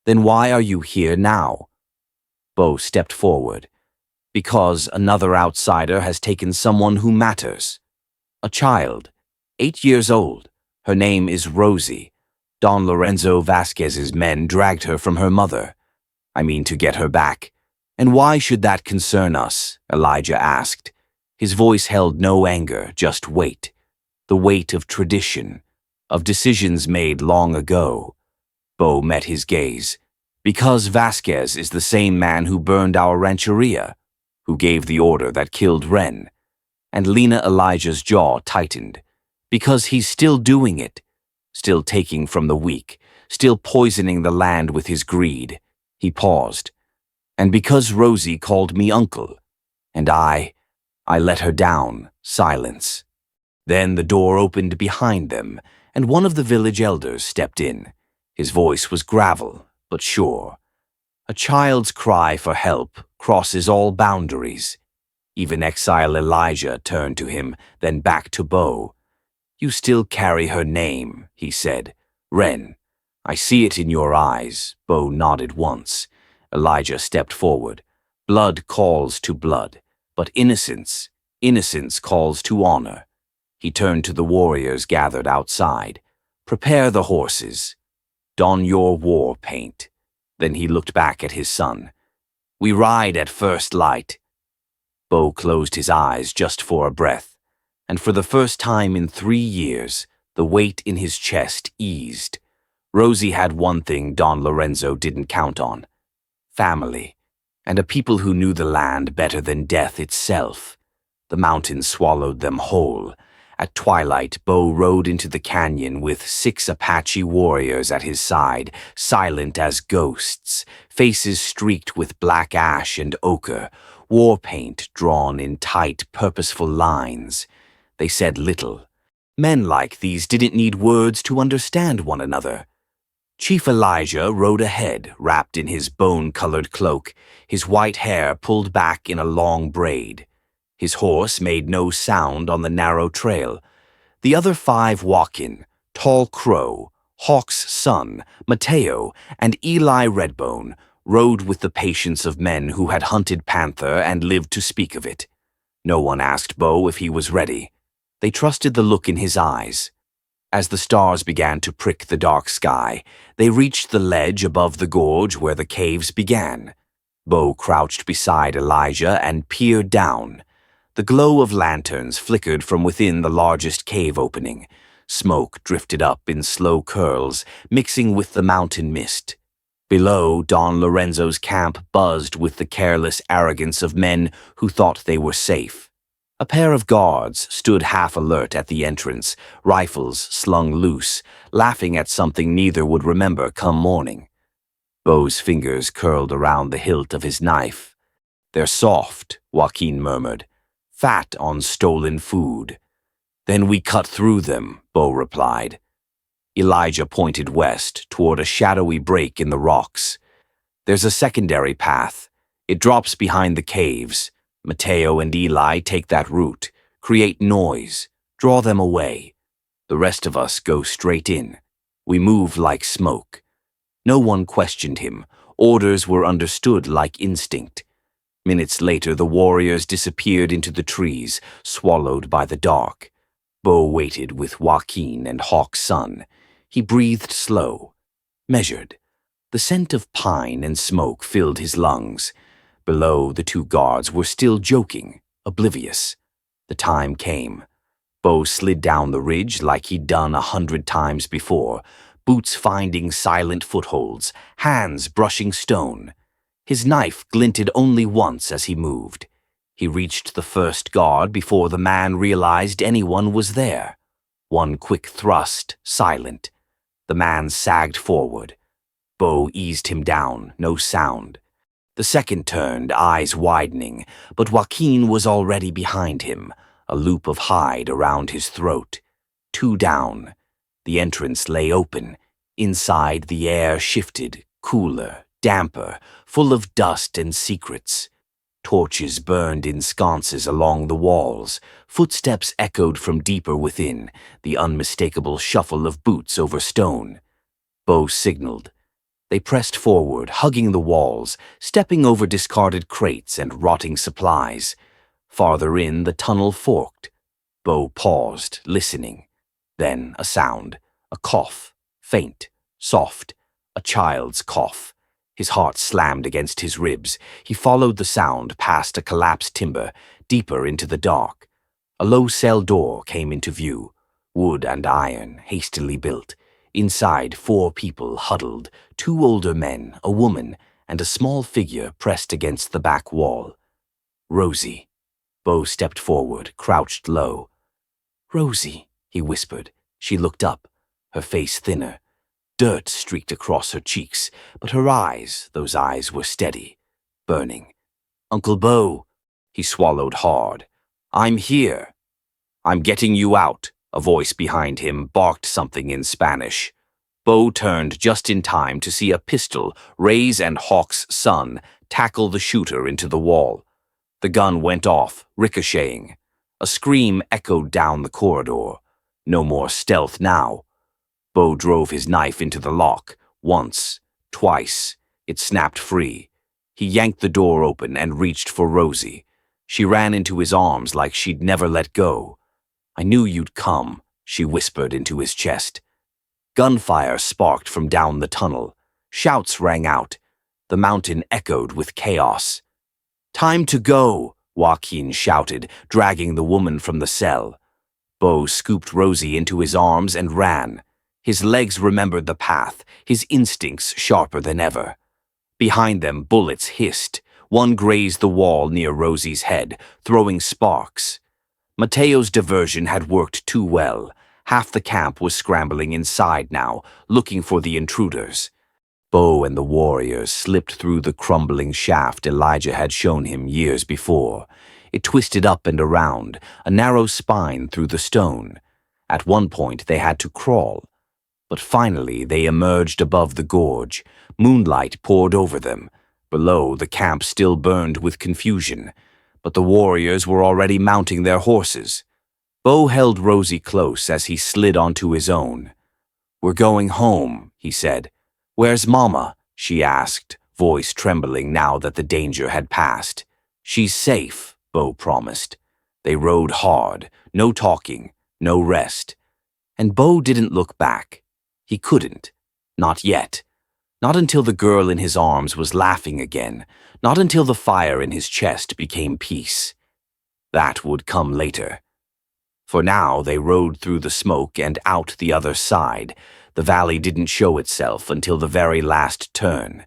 "Then why are you here now?" Bo stepped forward. "Because another outsider has taken someone who matters. A child, 8 years old. Her name is Rosie. Don Lorenzo Vasquez's men dragged her from her mother. I mean to get her back." "And why should that concern us?" Elijah asked. His voice held no anger, just weight. The weight of tradition, of decisions made long ago. Bo met his gaze. "Because Vasquez is the same man who burned our rancheria, who gave the order that killed Ren." And Lena Elijah's jaw tightened. "Because he's still doing it, still taking from the weak, still poisoning the land with his greed." He paused. "And because Rosie called me uncle, and I let her down." Silence. Then the door opened behind them, and one of the village elders stepped in. His voice was gravel, but sure. A child's cry for help crosses all boundaries. Even exile Elijah turned to him, then back to Bo. "You still carry her name," he said. "Ren. I see it in your eyes." Bo nodded once. Elijah stepped forward. "Blood calls to blood, but innocence calls to honor." He turned to the warriors gathered outside. "Prepare the horses. Don your war paint." Then he looked back at his son. "We ride at first light." Bo closed his eyes just for a breath, and for the first time in 3 years, the weight in his chest eased. Rosie had one thing Don Lorenzo didn't count on: family, and a people who knew the land better than death itself. The mountains swallowed them whole. At twilight, Bo rode into the canyon with 6 Apache warriors at his side, silent as ghosts, faces streaked with black ash and ochre, war paint drawn in tight, purposeful lines. They said little. Men like these didn't need words to understand one another. Chief Elijah rode ahead, wrapped in his bone-colored cloak, his white hair pulled back in a long braid. His horse made no sound on the narrow trail. The other 5 walk in: Tall Crow, Hawk's son, Mateo, and Eli Redbone, rode with the patience of men who had hunted panther and lived to speak of it. No one asked Bo if he was ready. They trusted the look in his eyes. As the stars began to prick the dark sky, they reached the ledge above the gorge where the caves began. Bo crouched beside Elijah and peered down. The glow of lanterns flickered from within the largest cave opening. Smoke drifted up in slow curls, mixing with the mountain mist. Below, Don Lorenzo's camp buzzed with the careless arrogance of men who thought they were safe. A pair of guards stood half alert at the entrance, rifles slung loose, laughing at something neither would remember come morning. Bo's fingers curled around the hilt of his knife. "They're soft," Joaquin murmured. "Fat on stolen food." "Then we cut through them," Bo replied. Elijah pointed west, toward a shadowy break in the rocks. "There's a secondary path. It drops behind the caves. Mateo and Eli take that route, create noise, draw them away. The rest of us go straight in. We move like smoke." No one questioned him. Orders were understood like instinct. Minutes later, the warriors disappeared into the trees, swallowed by the dark. Bo waited with Joaquin and Hawk's son. He breathed slow, measured. The scent of pine and smoke filled his lungs. Below, the 2 guards were still joking, oblivious. The time came. Bo slid down the ridge like he'd done 100 times before, boots finding silent footholds, hands brushing stone. His knife glinted only once as he moved. He reached the first guard before the man realized anyone was there. One quick thrust, silent. The man sagged forward. Bo eased him down, no sound. The second turned, eyes widening, but Joaquin was already behind him, a loop of hide around his throat. 2 down. The entrance lay open. Inside, the air shifted, cooler, damper, full of dust and secrets. Torches burned in sconces along the walls. Footsteps echoed from deeper within, the unmistakable shuffle of boots over stone. Bo signaled. They pressed forward, hugging the walls, stepping over discarded crates and rotting supplies. Farther in, the tunnel forked. Bo paused, listening. Then a sound, a cough, faint, soft, a child's cough. His heart slammed against his ribs. He followed the sound past a collapsed timber, deeper into the dark. A low cell door came into view, wood and iron, hastily built. Inside, 4 people huddled, 2 older men, a woman, and a small figure pressed against the back wall. "Rosie." Bo stepped forward, crouched low. "Rosie," he whispered. She looked up, her face thinner. Dirt streaked across her cheeks, but her eyes, those eyes were steady, burning. "Uncle Bo," he swallowed hard. "I'm here." "I'm getting you out," a voice behind him barked something in Spanish. Bo turned just in time to see a pistol raise and Hawk's son tackle the shooter into the wall. The gun went off, ricocheting. A scream echoed down the corridor. No more stealth now. Bo drove his knife into the lock, once, twice. It snapped free. He yanked the door open and reached for Rosie. She ran into his arms like she'd never let go. "I knew you'd come," she whispered into his chest. Gunfire sparked from down the tunnel. Shouts rang out. The mountain echoed with chaos. "Time to go," Joaquin shouted, dragging the woman from the cell. Bo scooped Rosie into his arms and ran. His legs remembered the path, his instincts sharper than ever. Behind them, bullets hissed. One grazed the wall near Rosie's head, throwing sparks. Mateo's diversion had worked too well. Half the camp was scrambling inside now, looking for the intruders. Bo and the warriors slipped through the crumbling shaft Elijah had shown him years before. It twisted up and around, a narrow spine through the stone. At one point they had to crawl. But finally they emerged above the gorge. Moonlight poured over them. Below, the camp still burned with confusion. But the warriors were already mounting their horses. Bo held Rosie close as he slid onto his own. "We're going home," he said. "Where's Mama?" she asked, voice trembling now that the danger had passed. "She's safe," Bo promised. They rode hard, no talking, no rest. And Bo didn't look back. He couldn't. Not yet. Not until the girl in his arms was laughing again. Not until the fire in his chest became peace. That would come later. For now, they rode through the smoke and out the other side. The valley didn't show itself until the very last turn.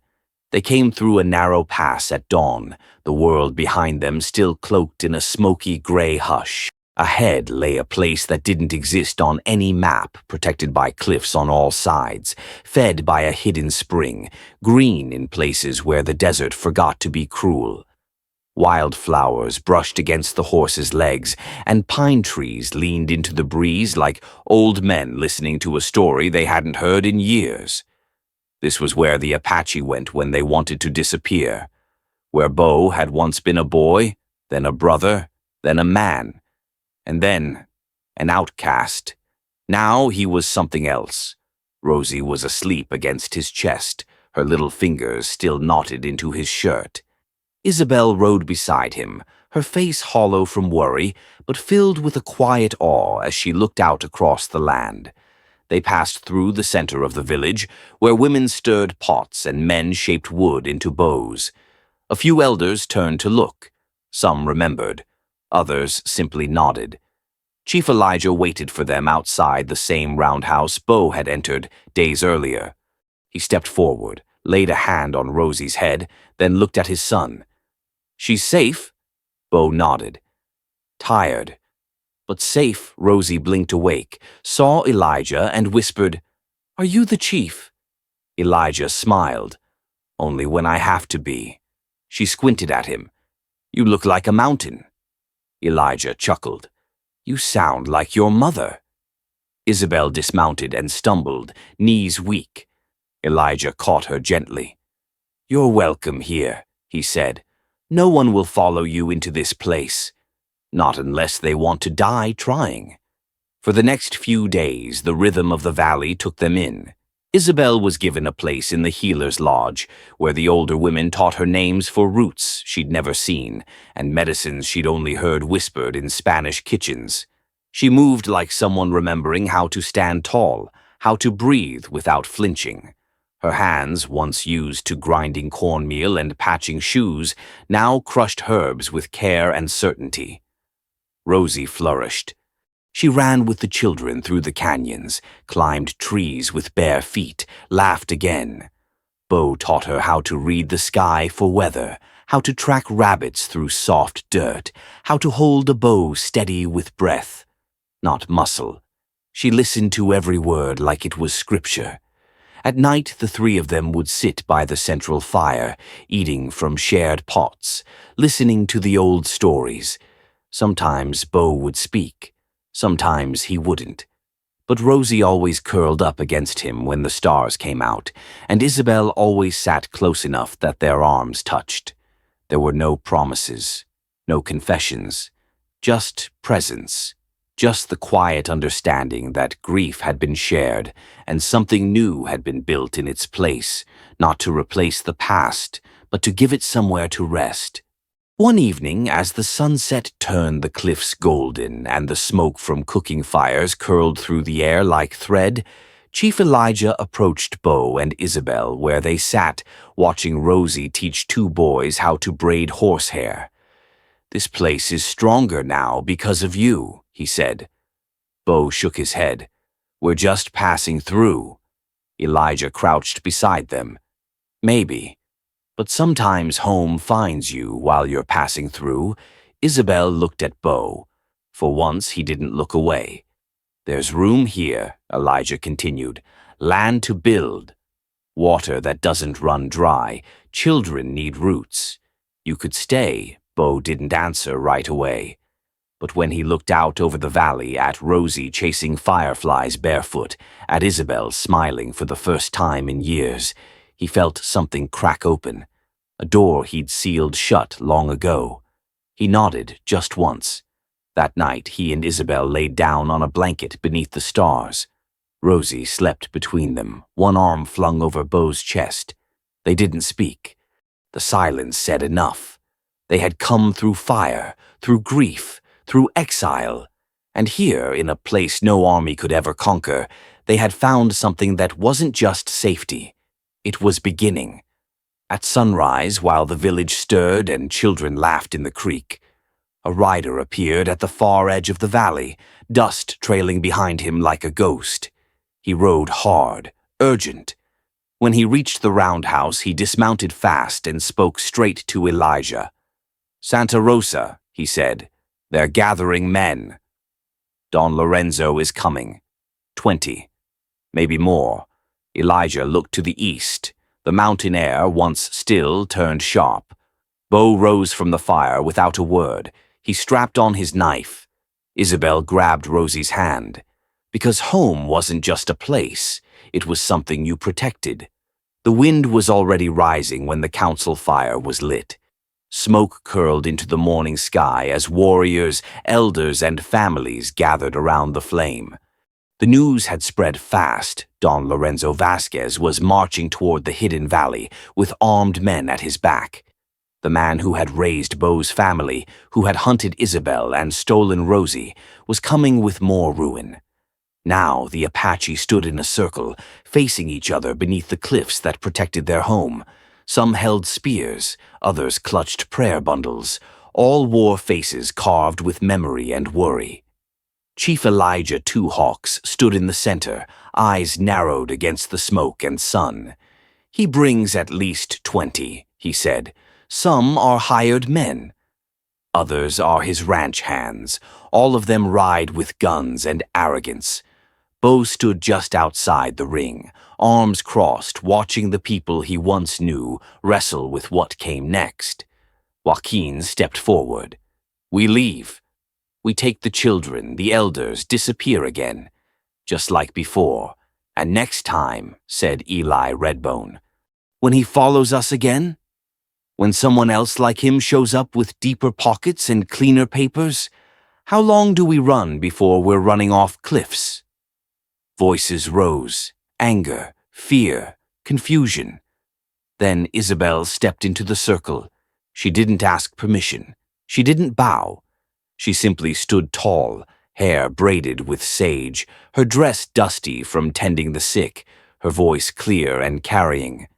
They came through a narrow pass at dawn, the world behind them still cloaked in a smoky gray hush. Ahead lay a place that didn't exist on any map, protected by cliffs on all sides, fed by a hidden spring, green in places where the desert forgot to be cruel. Wildflowers brushed against the horses' legs, and pine trees leaned into the breeze like old men listening to a story they hadn't heard in years. This was where the Apache went when they wanted to disappear, where Bo had once been a boy, then a brother, then a man, and then an outcast. Now he was something else. Rosie was asleep against his chest, her little fingers still knotted into his shirt. Isabel rode beside him, her face hollow from worry, but filled with a quiet awe as she looked out across the land. They passed through the center of the village, where women stirred pots and men shaped wood into bows. A few elders turned to look. Some remembered. Others simply nodded. Chief Elijah waited for them outside the same roundhouse Bo had entered days earlier. He stepped forward, laid a hand on Rosie's head, then looked at his son. "She's safe?" Bo nodded. "Tired, but safe." Rosie blinked awake, saw Elijah, and whispered, "Are you the chief?" Elijah smiled. "Only when I have to be." She squinted at him. "You look like a mountain." Elijah chuckled. "You sound like your mother." Isabel dismounted and stumbled, knees weak. Elijah caught her gently. "You're welcome here," he said. "No one will follow you into this place. Not unless they want to die trying." For the next few days, the rhythm of the valley took them in. Isabel was given a place in the healer's lodge, where the older women taught her names for roots she'd never seen, and medicines she'd only heard whispered in Spanish kitchens. She moved like someone remembering how to stand tall, how to breathe without flinching. Her hands, once used to grinding cornmeal and patching shoes, now crushed herbs with care and certainty. Rosie flourished. She ran with the children through the canyons, climbed trees with bare feet, laughed again. Bo taught her how to read the sky for weather, how to track rabbits through soft dirt, how to hold a bow steady with breath, not muscle. She listened to every word like it was scripture. At night, the three of them would sit by the central fire, eating from shared pots, listening to the old stories. Sometimes Bo would speak. Sometimes he wouldn't. But Rosie always curled up against him when the stars came out, and Isabel always sat close enough that their arms touched. There were no promises, no confessions, just presence. Just the quiet understanding that grief had been shared and something new had been built in its place, not to replace the past, but to give it somewhere to rest. One evening, as the sunset turned the cliffs golden and the smoke from cooking fires curled through the air like thread, Chief Elijah approached Bo and Isabel where they sat, watching Rosie teach two boys how to braid horsehair. "This place is stronger now because of you," he said. Bo shook his head. "We're just passing through." Elijah crouched beside them. "Maybe. But sometimes home finds you while you're passing through." Isabel looked at Bo. For once, he didn't look away. "There's room here," Elijah continued. "Land to build. Water that doesn't run dry. Children need roots. You could stay." Bo didn't answer right away. But when he looked out over the valley at Rosie chasing fireflies barefoot, at Isabel smiling for the first time in years, he felt something crack open, a door he'd sealed shut long ago. He nodded just once. That night, he and Isabel laid down on a blanket beneath the stars. Rosie slept between them, one arm flung over Bo's chest. They didn't speak. The silence said enough. They had come through fire, through grief, through exile, and here, in a place no army could ever conquer, they had found something that wasn't just safety. It was beginning. At sunrise, while the village stirred and children laughed in the creek, a rider appeared at the far edge of the valley, dust trailing behind him like a ghost. He rode hard, urgent. When he reached the roundhouse, he dismounted fast and spoke straight to Elijah. "Santa Rosa," he said. "They're gathering men. Don Lorenzo is coming. 20. Maybe more." Elijah looked to the east. The mountain air, once still, turned sharp. Bo rose from the fire without a word. He strapped on his knife. Isabel grabbed Rosie's hand. Because home wasn't just a place, it was something you protected. The wind was already rising when the council fire was lit. Smoke curled into the morning sky as warriors, elders, and families gathered around the flame. The news had spread fast. Don Lorenzo Vasquez was marching toward the hidden valley with armed men at his back. The man who had raised Bo's family, who had hunted Isabel and stolen Rosie, was coming with more ruin. Now the Apache stood in a circle, facing each other beneath the cliffs that protected their home. Some held spears, others clutched prayer bundles. All wore faces carved with memory and worry. Chief Elijah Two Hawks stood in the center, eyes narrowed against the smoke and sun. "He brings at least 20, he said. "Some are hired men. Others are his ranch hands. All of them ride with guns and arrogance." Bo stood just outside the ring, arms crossed, watching the people he once knew wrestle with what came next. Joaquin stepped forward. "We leave. We take the children, the elders, disappear again, just like before. And next time," said Eli Redbone, "when he follows us again? When someone else like him shows up with deeper pockets and cleaner papers? How long do we run before we're running off cliffs?" Voices rose, anger, fear, confusion. Then Isabel stepped into the circle. She didn't ask permission. She didn't bow. She simply stood tall, hair braided with sage, her dress dusty from tending the sick, her voice clear and carrying.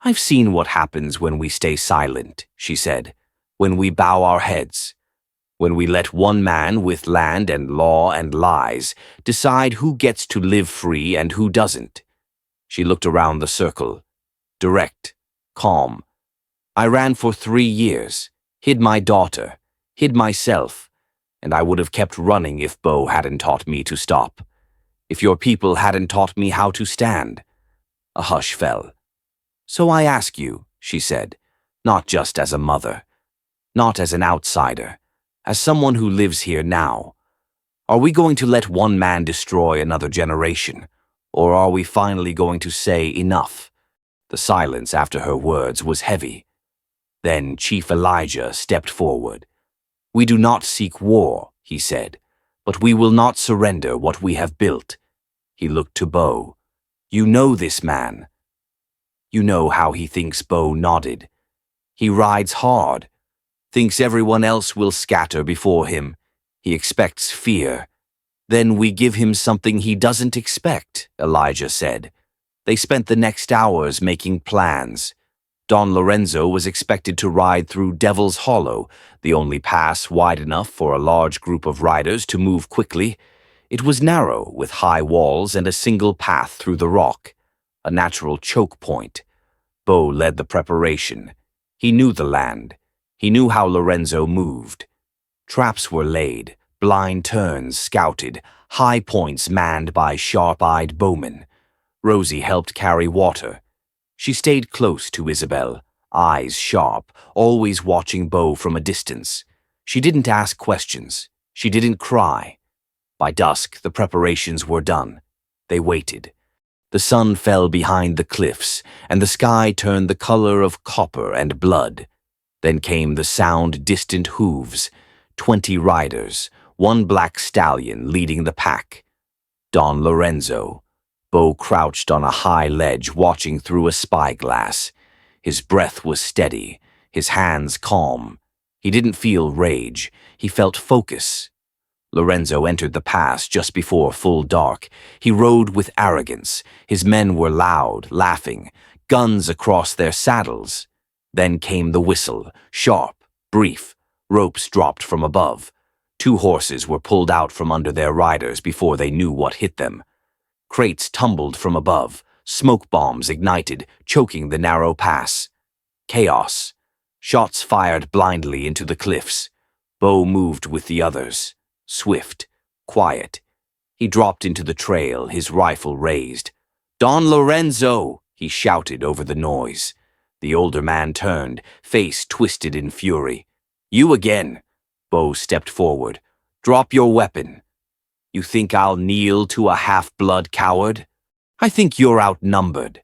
"I've seen what happens when we stay silent," she said, "when we bow our heads. When we let one man with land and law and lies decide who gets to live free and who doesn't." She looked around the circle, direct, calm. "I ran for 3 years, hid my daughter, hid myself, and I would have kept running if Bo hadn't taught me to stop. If your people hadn't taught me how to stand." A hush fell. "So I ask you," she said, "not just as a mother, not as an outsider, as someone who lives here now. Are we going to let one man destroy another generation? Or are we finally going to say enough?" The silence after her words was heavy. Then Chief Elijah stepped forward. "We do not seek war," he said, "but we will not surrender what we have built." He looked to Bo. "You know this man." You know how he thinks. Bo nodded. "He rides hard. Thinks everyone else will scatter before him. He expects fear. Then we give him something he doesn't expect, Elijah said. They spent the next hours making plans. Don Lorenzo was expected to ride through Devil's Hollow, the only pass wide enough for a large group of riders to move quickly. It was narrow, with high walls and a single path through the rock, a natural choke point. Bo led the preparation. He knew the land. He knew how Lorenzo moved. Traps were laid, blind turns scouted, high points manned by sharp-eyed bowmen. Rosie helped carry water. She stayed close to Isabel, eyes sharp, always watching Bo from a distance. She didn't ask questions. She didn't cry. By dusk, the preparations were done. They waited. The sun fell behind the cliffs, and the sky turned the color of copper and blood. Then came the sound distant hooves, 20 riders, one black stallion leading the pack. Don Lorenzo. Bo crouched on a high ledge watching through a spyglass. His breath was steady, his hands calm. He didn't feel rage, he felt focus. Lorenzo entered the pass just before full dark. He rode with arrogance. His men were loud, laughing, guns across their saddles. Then came the whistle, sharp, brief. Ropes dropped from above. 2 horses were pulled out from under their riders before they knew what hit them. Crates tumbled from above, smoke bombs ignited, choking the narrow pass. Chaos. Shots fired blindly into the cliffs. Bo moved with the others. Swift, quiet. He dropped into the trail, his rifle raised. "Don Lorenzo!" he shouted over the noise. The older man turned, face twisted in fury. "You again!" Bo stepped forward. "Drop your weapon. You think I'll kneel to a half-blood coward? I think you're outnumbered,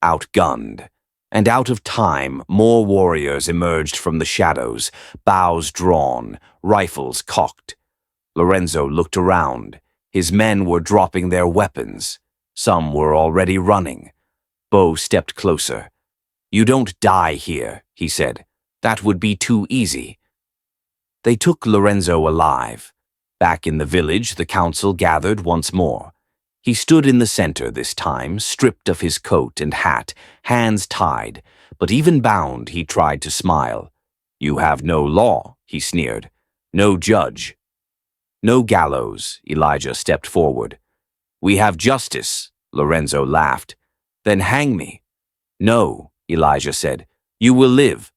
outgunned." And out of time, more warriors emerged from the shadows, bows drawn, rifles cocked. Lorenzo looked around. His men were dropping their weapons. Some were already running. Bo stepped closer. "You don't die here," he said. "That would be too easy." They took Lorenzo alive. Back in the village, the council gathered once more. He stood in the center this time, stripped of his coat and hat, hands tied, but even bound he tried to smile. "You have no law," he sneered. "No judge." "No gallows," Elijah stepped forward. "We have justice," Lorenzo laughed. "Then hang me." "No," Elijah said. "You will live."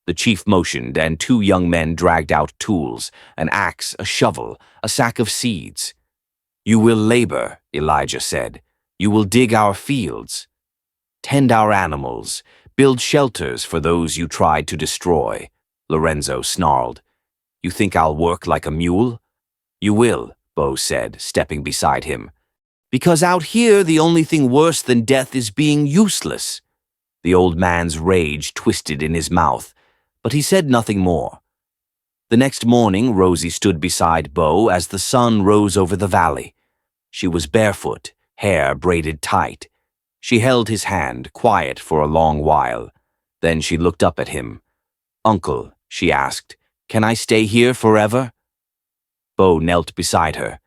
The chief motioned, and 2 young men dragged out tools, an axe, a shovel, a sack of seeds. "You will labor," Elijah said. "You will dig our fields, tend our animals, build shelters for those you tried to destroy." Lorenzo snarled. "You think I'll work like a mule?" "You will," Bo said, stepping beside him. "Because out here the only thing worse than death is being useless." The old man's rage twisted in his mouth, but he said nothing more. The next morning, Rosie stood beside Bo as the sun rose over the valley. She was barefoot, hair braided tight. She held his hand, quiet for a long while. Then she looked up at him. "Uncle," she asked, "can I stay here forever?" Bo knelt beside her.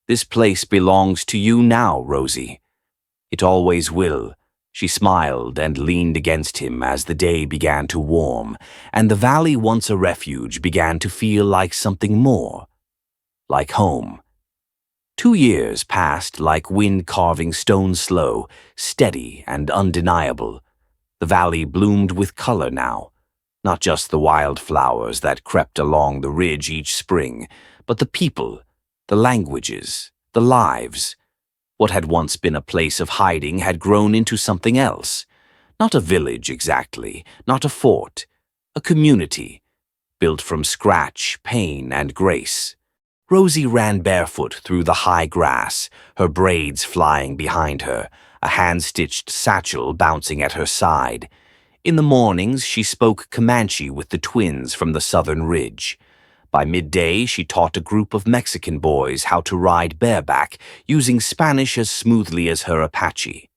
"This place belongs to you now, Rosie. It always will." She smiled and leaned against him as the day began to warm, and the valley once a refuge began to feel like something more, like home. 2 years passed like wind carving stone slow, steady and undeniable. The valley bloomed with color now, not just the wildflowers that crept along the ridge each spring, but the people, the languages, the lives. What had once been a place of hiding had grown into something else. Not a village exactly, not a fort, a community, built from scratch, pain, and grace. Rosie ran barefoot through the high grass, her braids flying behind her, a hand-stitched satchel bouncing at her side. In the mornings, she spoke Comanche with the twins from the southern ridge. By midday, she taught a group of Mexican boys how to ride bareback, using Spanish as smoothly as her Apache.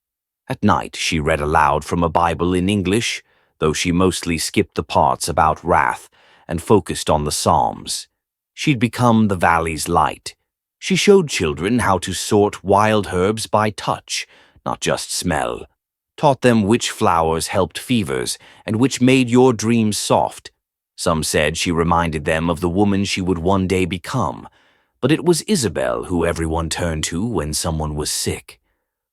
At night, she read aloud from a Bible in English, though she mostly skipped the parts about wrath and focused on the Psalms. She'd become the valley's light. She showed children how to sort wild herbs by touch, not just smell. Taught them which flowers helped fevers and which made your dreams soft. Some said she reminded them of the woman she would one day become, but it was Isabel who everyone turned to when someone was sick.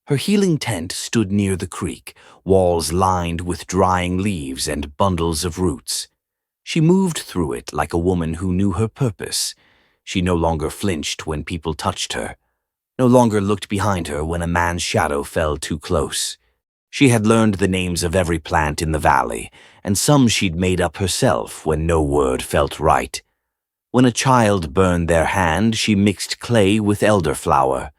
Her healing tent stood near the creek, walls lined with drying leaves and bundles of roots. She moved through it like a woman who knew her purpose. She no longer flinched when people touched her, no longer looked behind her when a man's shadow fell too close. She had learned the names of every plant in the valley, and some she'd made up herself when no word felt right. When a child burned their hand, she mixed clay with elderflower.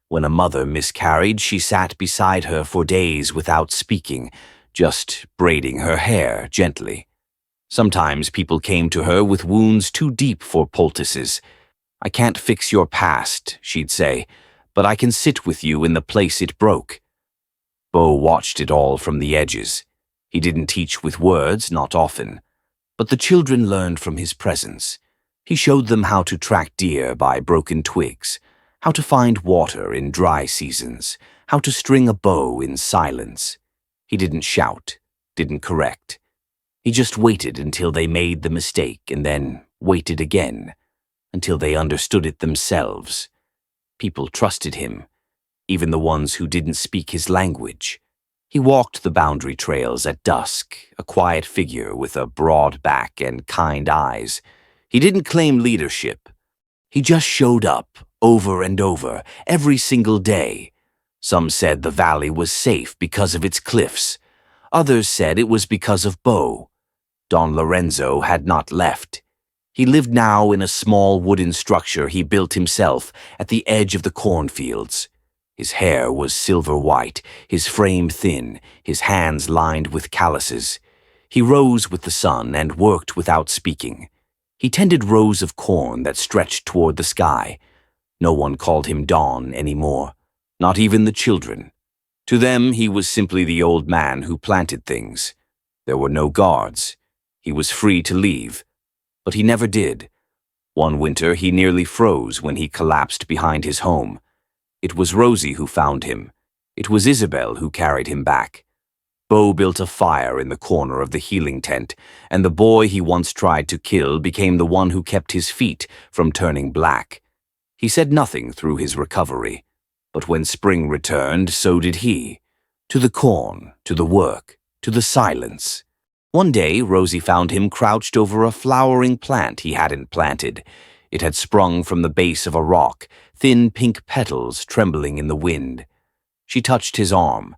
When a mother miscarried, she sat beside her for days without speaking, just braiding her hair gently. Sometimes people came to her with wounds too deep for poultices. "I can't fix your past," she'd say, "but I can sit with you in the place it broke." Bo watched it all from the edges. He didn't teach with words, not often, but the children learned from his presence. He showed them how to track deer by broken twigs, how to find water in dry seasons, how to string a bow in silence. He didn't shout, didn't correct. He just waited until they made the mistake and then waited again, until they understood it themselves. People trusted him, even the ones who didn't speak his language. He walked the boundary trails at dusk, a quiet figure with a broad back and kind eyes. He didn't claim leadership. He just showed up, over and over, every single day. Some said the valley was safe because of its cliffs. Others said it was because of Bo. Don Lorenzo had not left. He lived now in a small wooden structure he built himself at the edge of the cornfields. His hair was silver white, his frame thin, his hands lined with calluses. He rose with the sun and worked without speaking. He tended rows of corn that stretched toward the sky. No one called him Don anymore, not even the children. To them, he was simply the old man who planted things. There were no guards. He was free to leave, but he never did. One winter, he nearly froze when he collapsed behind his home. It was Rosie who found him. It was Isabel who carried him back. Bo built a fire in the corner of the healing tent, and the boy he once tried to kill became the one who kept his feet from turning black. He said nothing through his recovery, but when spring returned, so did he. To the corn, to the work, to the silence. One day, Rosie found him crouched over a flowering plant he hadn't planted. It had sprung from the base of a rock, thin pink petals trembling in the wind. She touched his arm.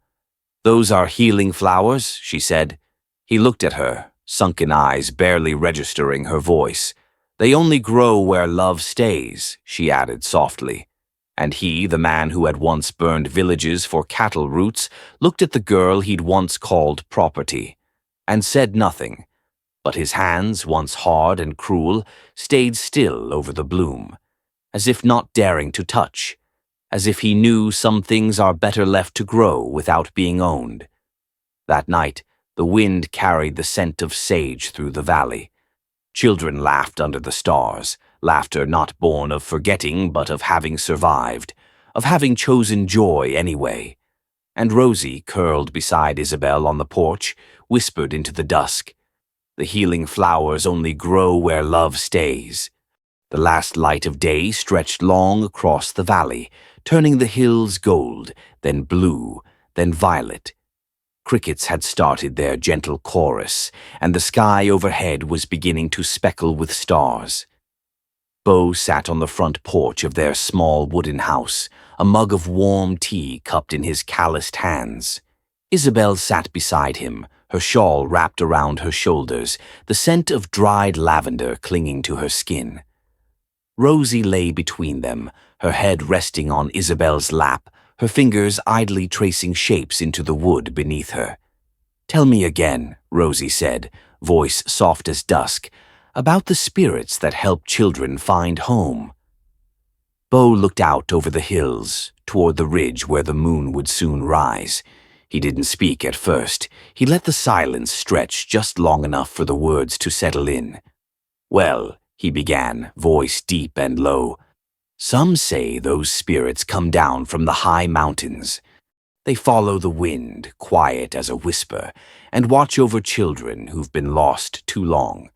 "Those are healing flowers," she said. He looked at her, sunken eyes barely registering her voice. "They only grow where love stays," she added softly. And he, the man who had once burned villages for cattle roots, looked at the girl he'd once called property, and said nothing, but his hands, once hard and cruel, stayed still over the bloom, as if not daring to touch, as if he knew some things are better left to grow without being owned. That night, the wind carried the scent of sage through the valley. Children laughed under the stars, laughter not born of forgetting but of having survived, of having chosen joy anyway. And Rosie, curled beside Isabel on the porch, whispered into the dusk, "The healing flowers only grow where love stays." The last light of day stretched long across the valley, turning the hills gold, then blue, then violet. Crickets had started their gentle chorus, and the sky overhead was beginning to speckle with stars. Bo sat on the front porch of their small wooden house, a mug of warm tea cupped in his calloused hands. Isabel sat beside him, her shawl wrapped around her shoulders, the scent of dried lavender clinging to her skin. Rosie lay between them, her head resting on Isabel's lap, her fingers idly tracing shapes into the wood beneath her. "Tell me again," Rosie said, voice soft as dusk, "about the spirits that help children find home." Bo looked out over the hills, toward the ridge where the moon would soon rise. He didn't speak at first. He let the silence stretch just long enough for the words to settle in. "Well," he began, voice deep and low, Some say those spirits come down from the high mountains. They follow the wind, quiet as a whisper, and watch over children who've been lost too long.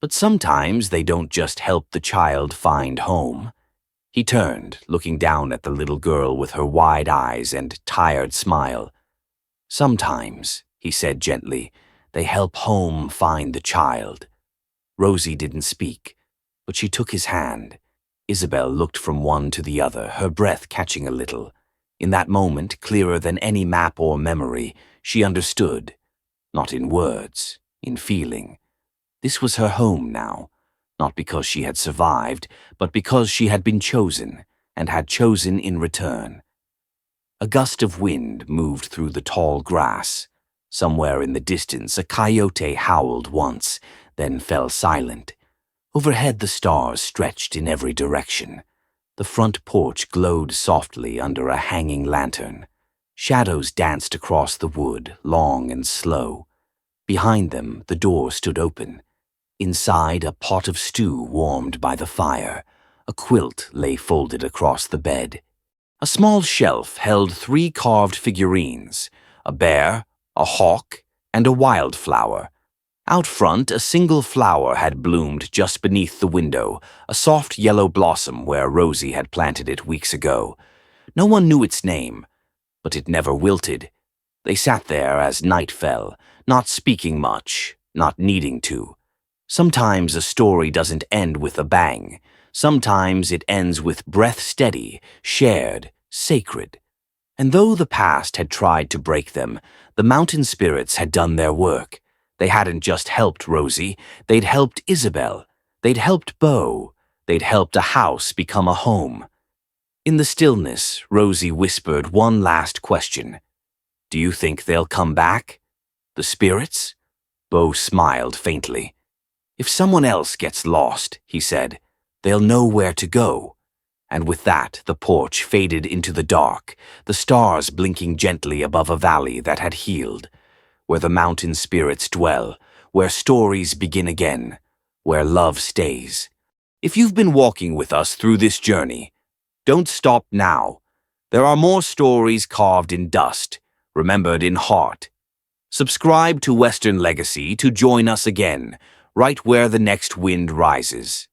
But sometimes they don't just help the child find home. He turned, looking down at the little girl with her wide eyes and tired smile. Sometimes, he said gently, they help home find the child. Rosie didn't speak, but she took his hand. Isabel looked from one to the other, her breath catching a little. In that moment, clearer than any map or memory, she understood. Not in words, in feeling. This was her home now, not because she had survived, but because she had been chosen, and had chosen in return. A gust of wind moved through the tall grass. Somewhere in the distance, a coyote howled once, then fell silent. Overhead, the stars stretched in every direction. The front porch glowed softly under a hanging lantern. Shadows danced across the wood, long and slow. Behind them, the door stood open. Inside, a pot of stew warmed by the fire. A quilt lay folded across the bed. A small shelf held 3 carved figurines, a bear, a hawk, and a wildflower. Out front, a single flower had bloomed just beneath the window, a soft yellow blossom where Rosie had planted it weeks ago. No one knew its name, but it never wilted. They sat there as night fell, not speaking much, not needing to. Sometimes a story doesn't end with a bang. Sometimes it ends with breath steady, shared, sacred. And though the past had tried to break them, the mountain spirits had done their work. They hadn't just helped Rosie, they'd helped Isabel. They'd helped Beau. They'd helped a house become a home. In the stillness, Rosie whispered one last question. "Do you think they'll come back? The spirits?" Beau smiled faintly. "If someone else gets lost," he said, "they'll know where to go." And with that, the porch faded into the dark, the stars blinking gently above a valley that had healed. Where the mountain spirits dwell, where stories begin again, where love stays. If you've been walking with us through this journey, don't stop now. There are more stories carved in dust, remembered in heart. Subscribe to Western Legacy to join us again, right where the next wind rises.